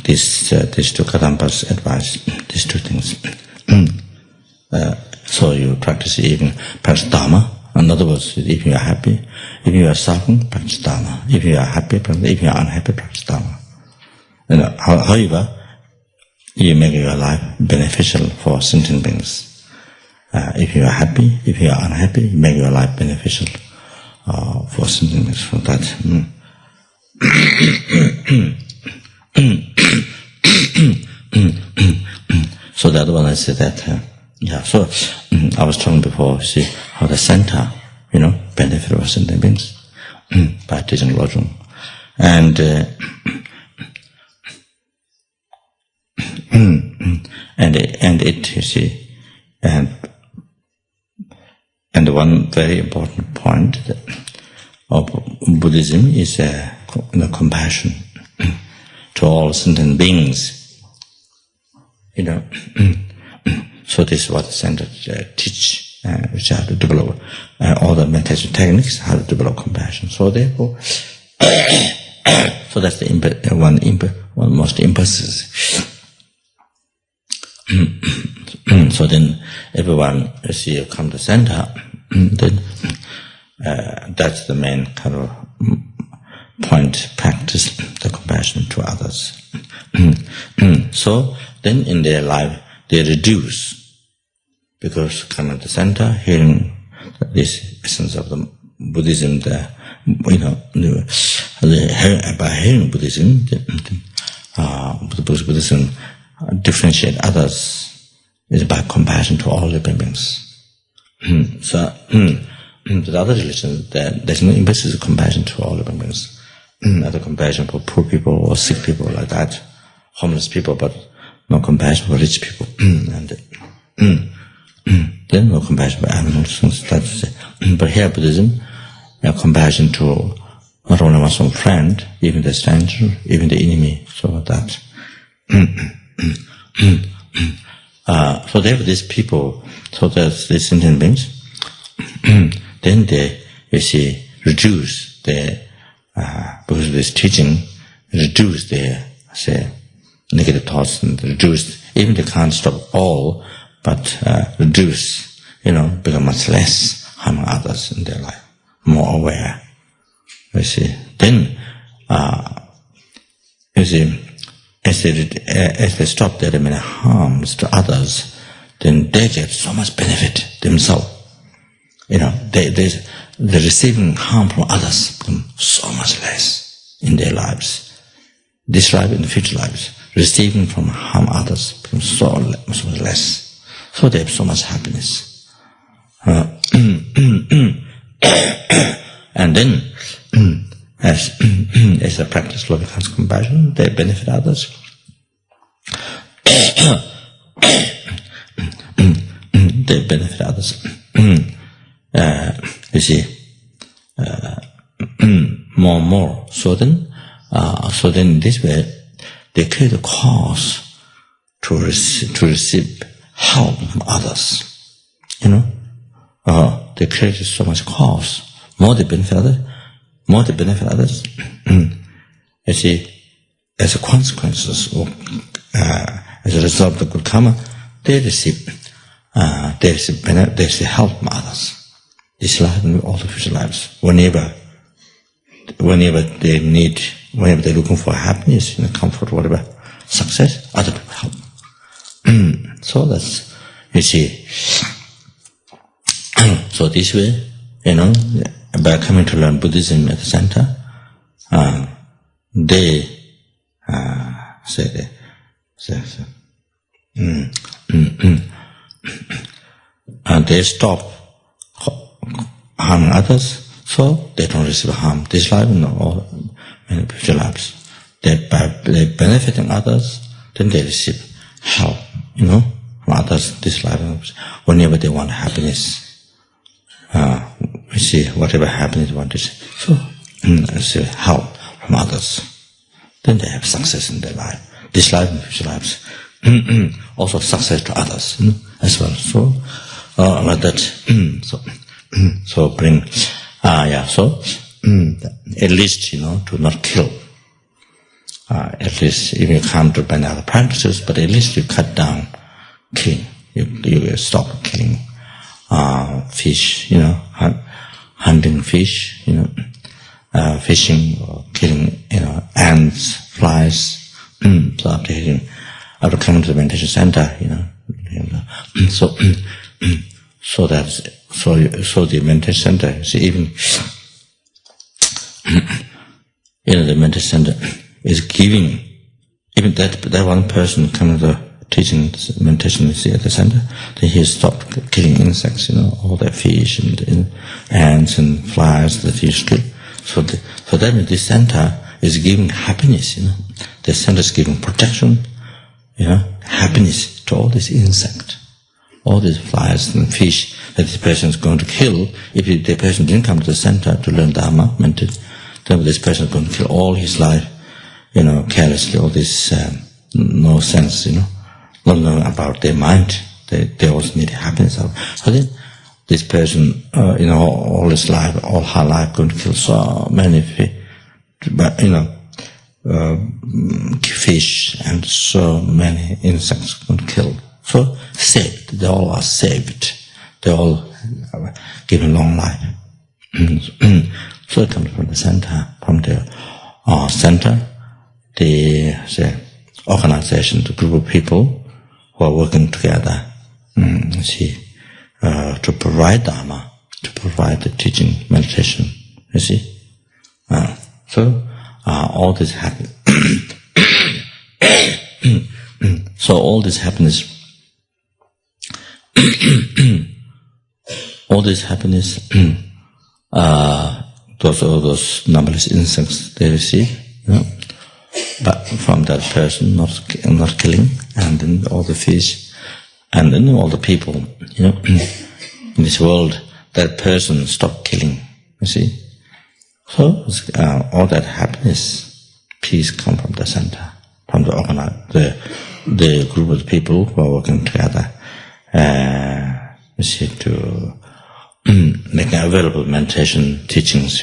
These two Kadampas advise these two things. So you practice even practice Dharma. In other words, if you are happy, if you are suffering, practice Dharma. If you are happy, practice. If you are unhappy, practice Dharma. However, you make your life beneficial for sentient beings. If you are happy, if you are unhappy, you make your life beneficial for sentient beings. For that. So that one I said that, so I was talking before, see how the center, benefit of sentient beings by teaching Lojong. And it, you see, and one very important point of Buddhism is compassion to all sentient beings. So this is what the center teach, which how to develop all the meditation techniques, how to develop compassion. So therefore, so that's the one most emphasis. So then everyone, you come to center, then that's the main kind of point, practice the compassion to others. So then in their life they reduce, because coming to the center, hearing this essence of the Buddhism, by hearing Buddhism, Buddhism differentiate others is by compassion to all living beings. So the other religion, there's no emphasis of compassion to all living beings. Other compassion for poor people or sick people like that, homeless people, but no compassion for rich people. And then no compassion for animals. But here Buddhism, compassion to not only one's own friend, even the stranger, even the enemy. So that. So therefore these people, so there's these sentient beings, then they, reduce their, because of this teaching, reduce their, negative thoughts, and reduce, even they can't stop all, but reduce, become much less harming others in their life, more aware. Then, as they stop their many harms to others, then they get so much benefit themselves. They're receiving harm from others become so much less in their lives. This life and the future lives, receiving from harm others becomes so much less. So they have so much happiness. And then, as they practice loving compassion, they benefit others. They benefit others. More and more. So then this way, they create a cause to receive help from others. They create so much cause. More they benefit others. As a consequence, as a result of the good karma, they receive help from others. This life and all the future lives. Whenever they need, whenever they're looking for happiness, comfort, whatever, success, other people help. So that's, so this way, by coming to learn Buddhism at the center, they they stop harming others, so they don't receive harm this life and all in future lives. By benefiting others, then they receive help, from others this life. Whenever they want happiness, whatever happiness they want to see, so receive help from others. Then they have success in their life, this life and future lives. Also success to others as well. So like that. So bring. So at least to not kill. At least even you can't do many other practices, but at least you cut down killing. You stop killing fish. Hunting fish. Fishing or killing. Ants, flies. So after coming to the meditation center, so the meditation center, even the meditation center is giving even that one person coming to the teaching meditation at the center, then he stopped killing insects, all the fish and ants and flies that he used to kill. So that means this center is giving happiness, The center is giving protection, happiness to all these insects, all these flies and fish that this person is going to kill. If the person didn't come to the center to learn Dharma, meditate, then this person is going to kill all his life, carelessly, all this no sense, not knowing about their mind. They also need happiness. So then this person, all his life, all her life, going to kill so many fish and so many insects going to kill. So saved. They all are saved. They all given long life. So it comes from the center. From the center, the organization, the group of people who are working together, to provide Dharma, to provide the teaching, meditation, So all this happen. So all this happiness, those numberless insects they receive, but from that person not killing, and then all the fish, and then all the people, in this world, that person stopped killing, So all that happiness, peace come from the center, from the group of people who are working together, to make available meditation teachings,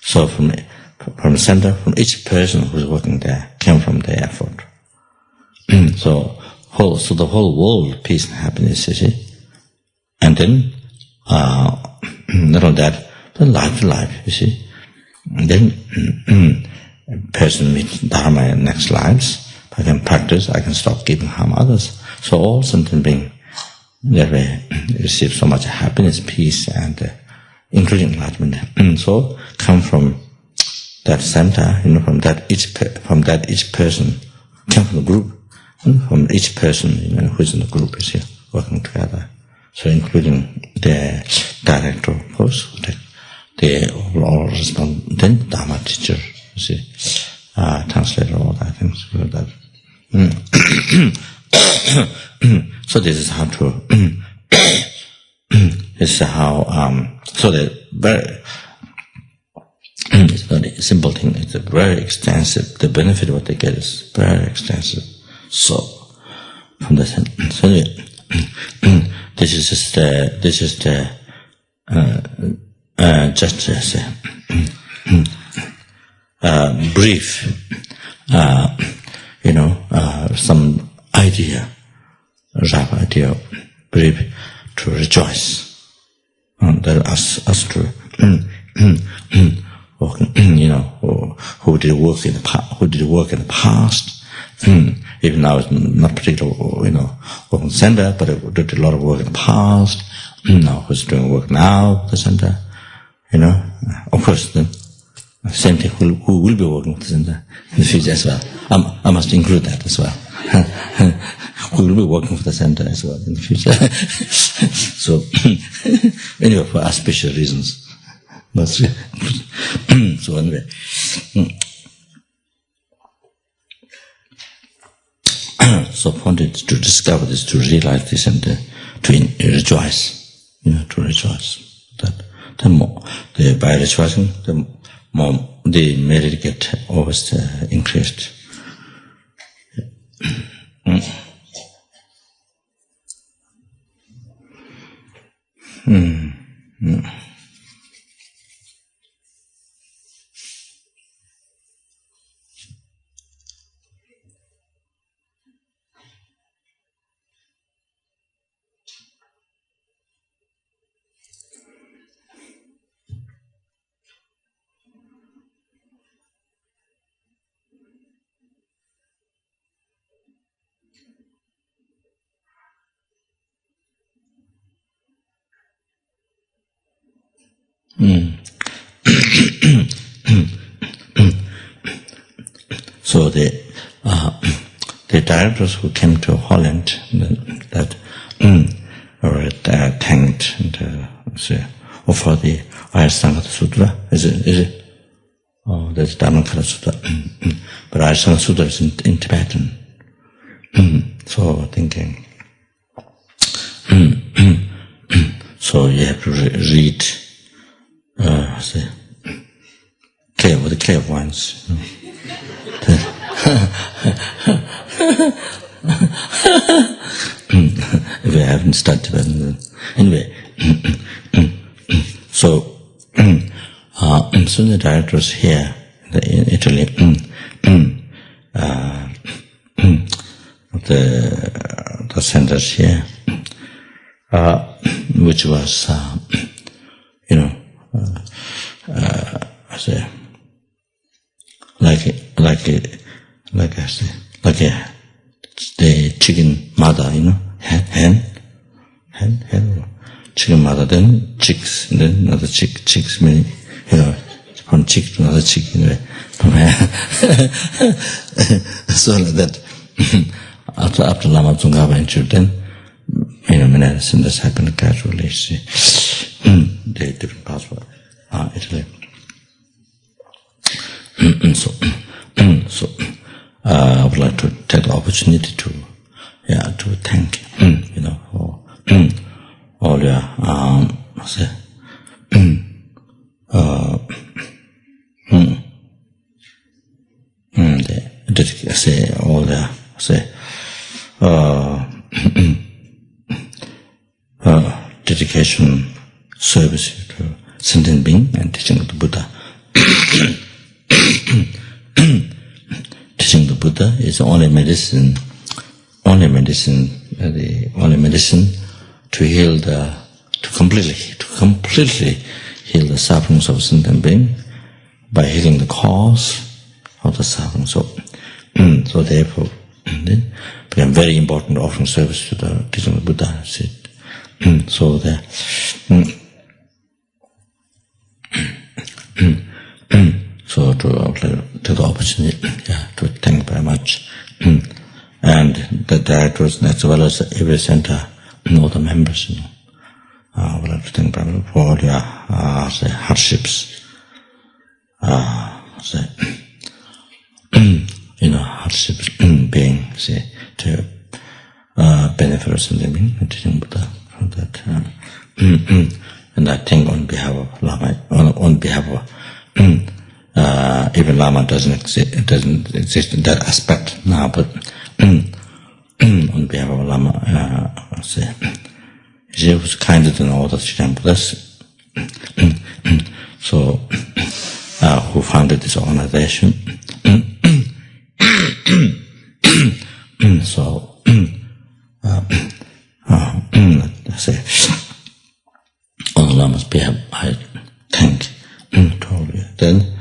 So from the center, from each person who is working there, came from their effort. So the whole world, peace and happiness, And then, not only that, but life to life, And then, person meets Dharma in next lives. I can practice, I can stop giving harm others. So all sentient beings, they receive so much happiness, peace, and including enlightenment. So come from that center, from that each person, come from the group, from each person, who is in the group is here working together. So including the director, of course, the overall respondent, Dharma teacher, translator, all that things like that. So this is how to. This is how. So the very. It's not a simple thing. It's a very extensive. The benefit of what they get is very extensive. So from the so this is just brief. Some idea, rough idea, brief to rejoice. That us to. Who did work in the past, even now it's not particularly, work in the center, but it did a lot of work in the past. Now who's doing work now, the center, of course, the same thing. Who will be working with the center in the future as well? I must include that as well. Who will be working for the center as well in the future? So, anyway, for auspicious reasons. But so anyway, so wanted to discover this, to realize this, and to rejoice, to rejoice. That more, by rejoicing, the more the merit get always increased. the directors who came to Holland that were thanked and for the Ayasanga Sutra. Is it? Oh, that's Dharma Sutra. But Ayasanga Sutra is in Tibetan. So thinking. So you have to read the clear ones. If you haven't studied Tibetan, anyway. So the directors here in Italy, the centers here, which was, the chicken mother, hen, chicken mother, then chicks, and then another chicks, meaning, from chick to another chick, from hen. So like that, after Lama Tsongkhapa entered, then, many centers happened gradually, the different parts of Italy. So, I would like to take the opportunity to thank, for all your, all the, dedication, service to sentient being and teaching of the Buddha. Teaching the Buddha is the only medicine to heal to completely heal the sufferings of sentient being by healing the cause of the suffering. So therefore, became very important offering service to the teaching of the Buddha. So there. So to take the opportunity to thank very much, and the directors as well as every center, all the members, I would like to thank very much for all your hardships, hardships being to benefit us in living and teaching Buddha. That, and I think on behalf of Lama, on behalf of even Lama doesn't exist in that aspect now, but on behalf of Lama, he was kinder than all the Tibetan Buddhists. So, who founded this organization? So, on the Lama's behalf, I thank totally. Then,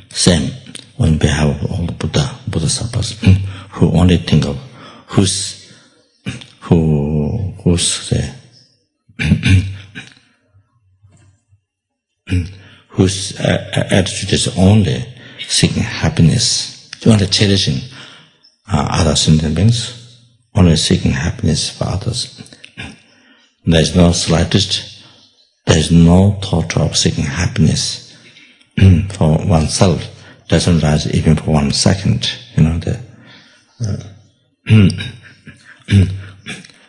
same on behalf of all the Bodhisattvas who only think of whose attitude is only seeking happiness, only cherishing other sentient beings, only seeking happiness for others. There is no thought of seeking happiness for oneself. Doesn't rise even for 1 second.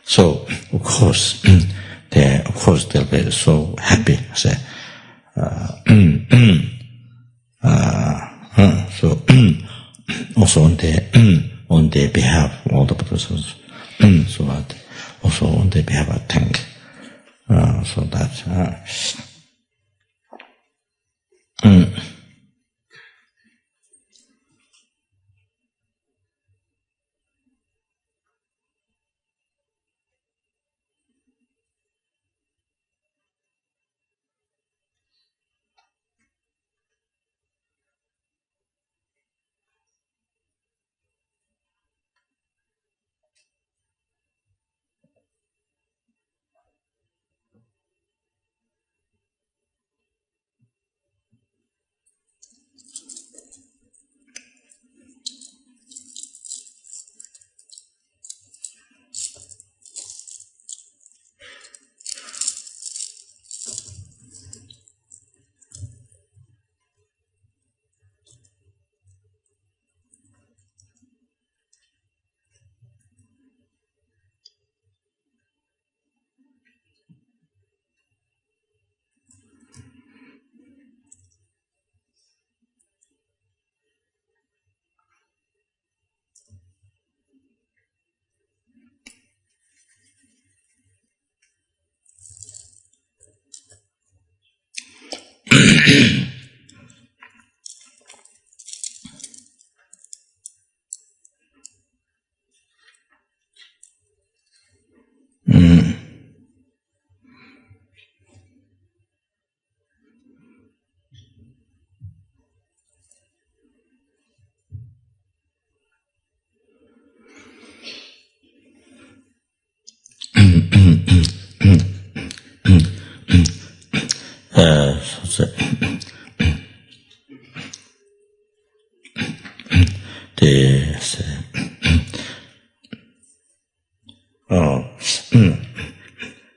So of course they'll be so happy. So also on their behalf, all the Buddhists, so that also on their behalf I thank. So that.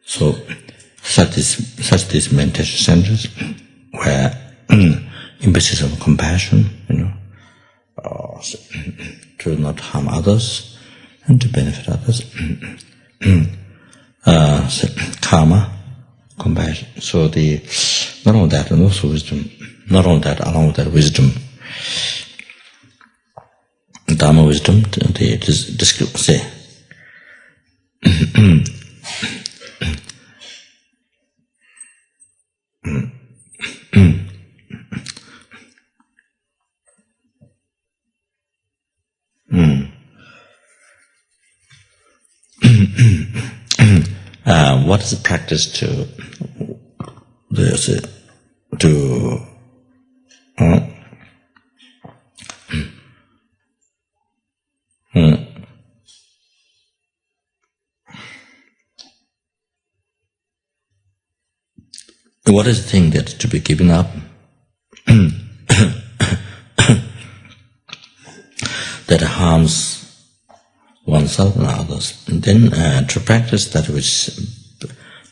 So such these meditation centers where emphasis on compassion, to not harm others and to benefit others. Karma, compassion. So not only that, and also wisdom. Not only that, along with that wisdom, Dharma wisdom, what is the practice to what is the thing that to be given up? That harms oneself and others, and then to practice that which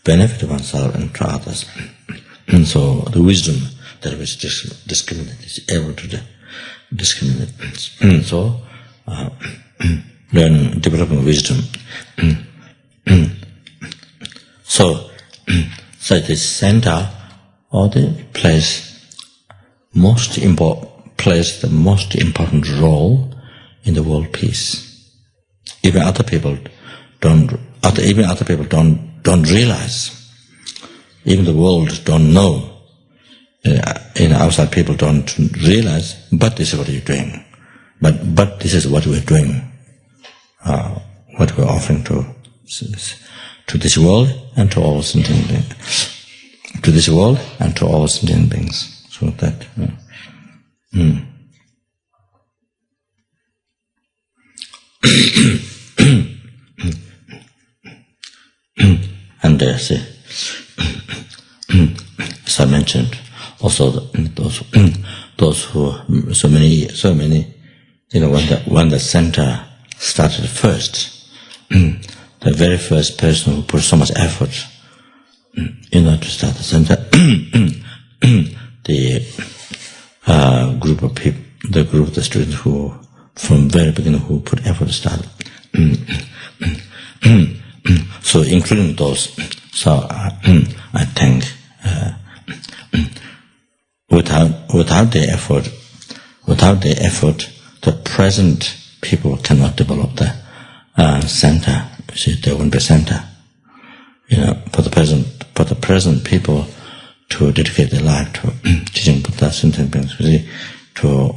benefit oneself and to others. And so the wisdom that which discriminates is able to discriminate. So developing wisdom. So this center or the plays the most important role in the world peace. Even other people don't realize. Even the world don't know. Outside people don't realize. But this is what you're doing. But this is what we're doing. What we're offering to this world and to all sentient beings. To this world and to all sentient beings. So that. And as I mentioned, also those who so many, when the center started first, the very first person who put so much effort to start the center, the group of people, the students who from very beginning who put effort to start. So including those, so I think without the effort, the present people cannot develop the center. You see, there won't be center. For the present people to dedicate their life to teaching Buddha, sentient beings, you see, to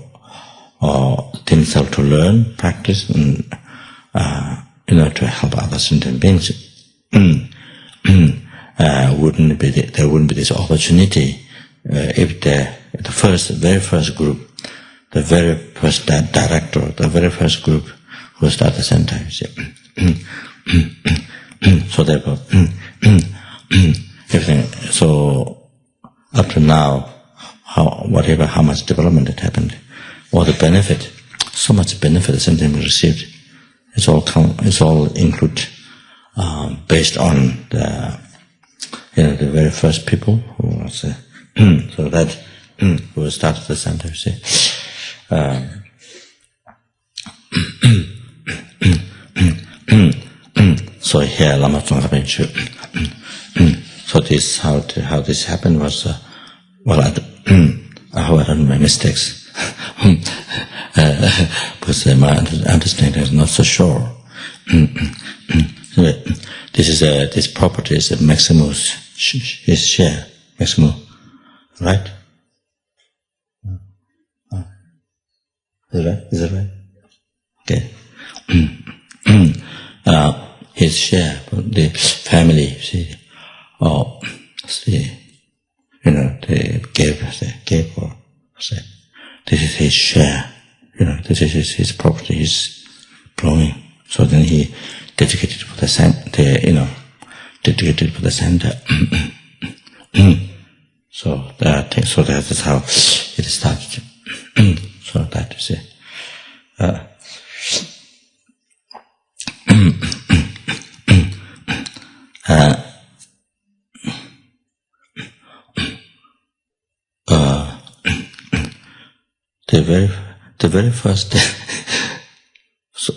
themselves to learn, practice, and to help other sentient beings. There wouldn't be this opportunity if the very first group, the very first director, the very first group who start the center. You see. So therefore, everything. So up to now, how much development had happened, or the benefit, so much benefit the sentient being received. It's all include based on the very first people who was so that who started the center. See, so here Lama Zopa Rinpoche. So this how this happened was I hope I don't make mistakes. Because my understanding is not so sure. This property is Maximus, his share, Maximus, right? Is that right? Okay. his share, but the family, see, they gave or say, this is his share, this is his property, his belonging. So then he dedicated for the center, so that is how it started. So that is it. The very first so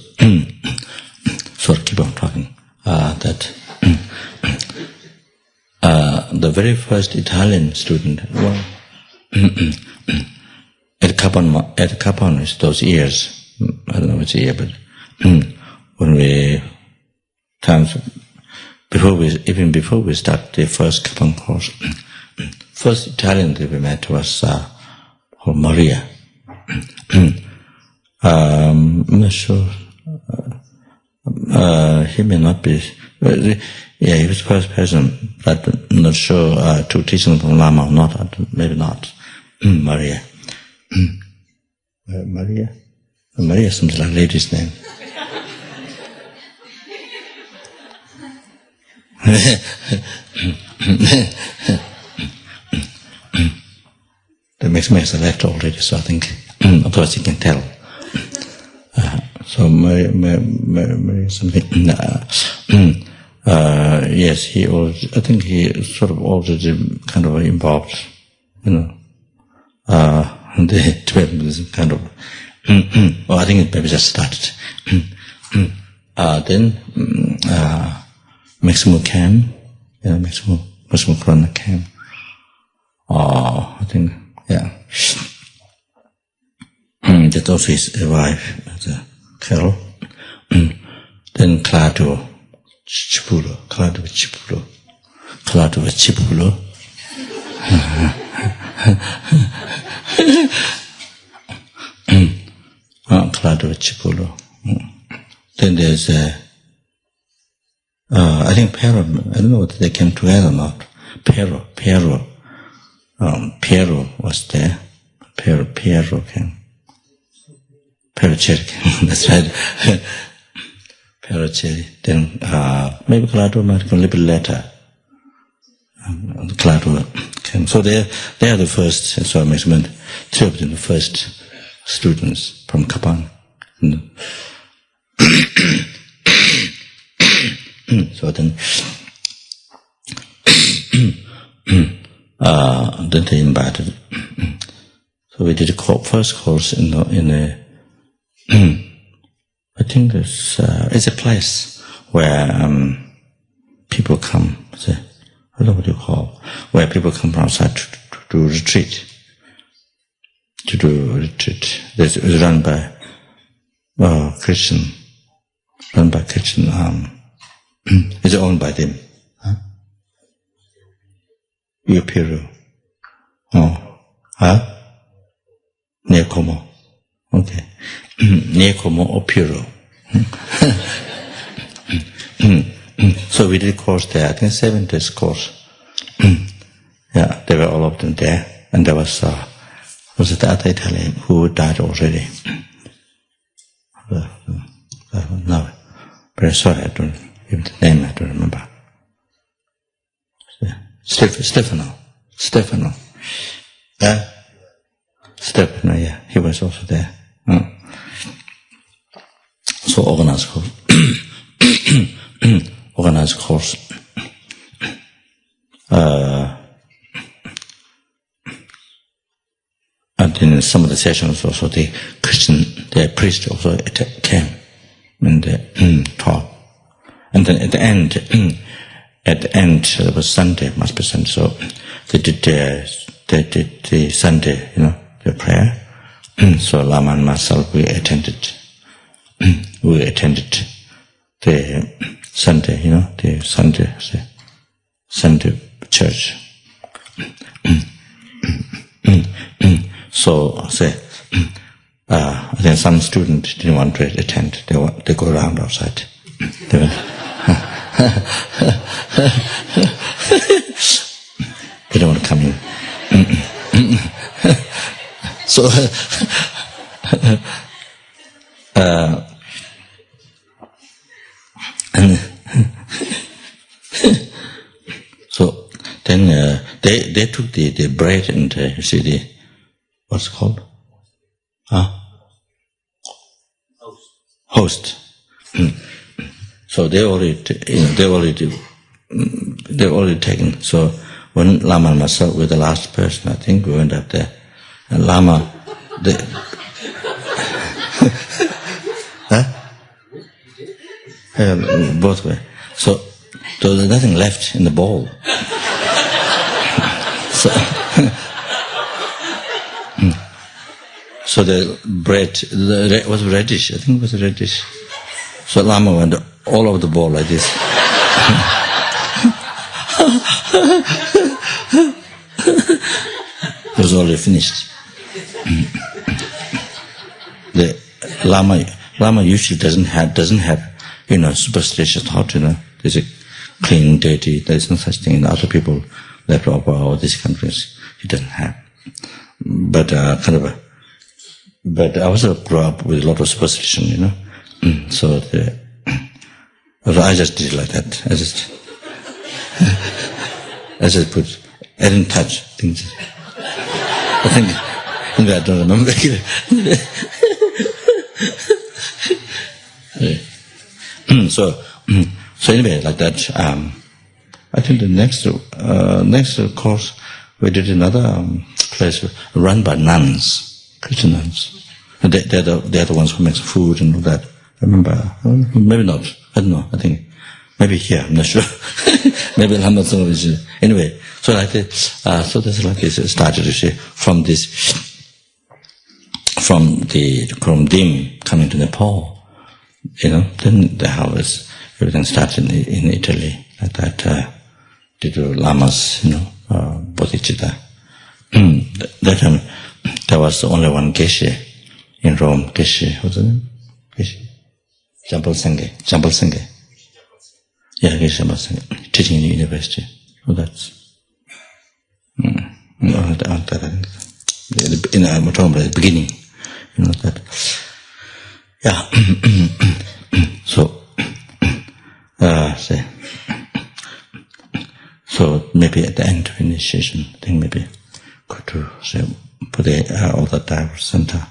sorry, keep on talking. The very first Italian student, at Capon, those years, I don't know which year, but when before we start the first Capon course, first Italian that we met was Maria. I'm not sure. He may not be. Yeah, he was the first person, but I'm not sure to teaching from Lama or not. Maybe not. Maria. Maria seems like a lady's name. The mix left already, so I think otherwise you can tell. So Maria something. Yes, I think he sort of already kind of involved, the Tibetan kind of. I think it maybe just started. Then Maximo came, Maximo Corona came. I think, yeah. That also his wife, Carol. Then Claudio Cipulo. Claudio Cipulo. Then there's I think Pero, I don't know whether they came together or not. Piero was there. Piero came. Piero Cherry came. That's right. Piero Cherry. Then maybe Claudio might come a little bit later. Claudio came. So they are the first, so I mentioned, three of them, the first students from Kapan. So then they invited. So we did a first course in a I think it's a place where people come. I don't know what you call, where people come from outside to do retreat. It was run by Christian. It's owned by them. Upiro. Near Como. Okay. Near Como or Piro. So we did a course there, I think 7 days course. Yeah, there were all of them there. And there was the other Italian who died already. No, very sorry, I don't even the name, I don't remember. Stefano. Stefano, yeah, he was also there. So organized course. And in some of the sessions also the priest also came and taught. And then at the end, it was Sunday, must be Sunday, so they did the Sunday, the prayer. So Lama and myself, we attended the Sunday, the Sunday church. So I think some students didn't want to attend. They go around outside. They don't want to come in. So, so then they took the bread and you see the what's it called? Host. So they already taken. So when Lama and myself were the last person, I think we went up there, and Lama, both way. So there's nothing left in the bowl. So the bread was reddish. I think it was reddish. So Lama went all over the bowl like this. It was already finished. The Lama usually doesn't have superstitious thought. There's a clean, dirty. There's no such thing in other people left over all these countries. He doesn't have. But But I also grew up with a lot of superstition, So I just did it like that. I didn't touch things. I think I don't remember. So anyway, like that. I think the next course we did another place run by nuns. Christian nuns. They're the ones who make food and all that. I remember. Maybe not. I don't know. I think maybe here. I'm not sure. Maybe Lama Zopa Rinpoche. Anyway, so like this. So that's like this started. You see, from the Kurumdim coming to Nepal. Then the harvest, everything started in Italy. Like that. Due to lamas, bodhicitta. That time. There was only one geshe in Rome. Geshe, what's the name? Geshe? Jambal Sangye. Yeah, Geshe Jambal Sangye. Teaching in the university. So that's... I'm talking about the beginning. That. Yeah. So maybe at the end of initiation, I think maybe go to say put all the Dharma center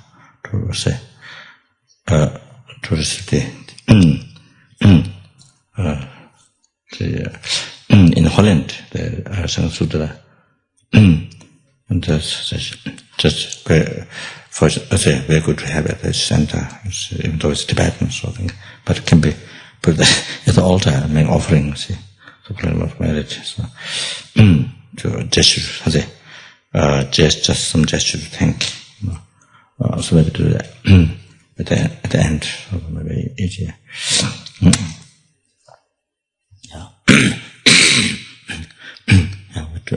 to say to receive in Holland the Arsana Sutra and just very good to have at the center, even though it's Tibetan sort of thing, but it can be put at the altar and make offerings, to play a lot of marriage, so to gesture, just some gesture to thank, so maybe do that at the end, so maybe easier. Yeah. Yeah, we do.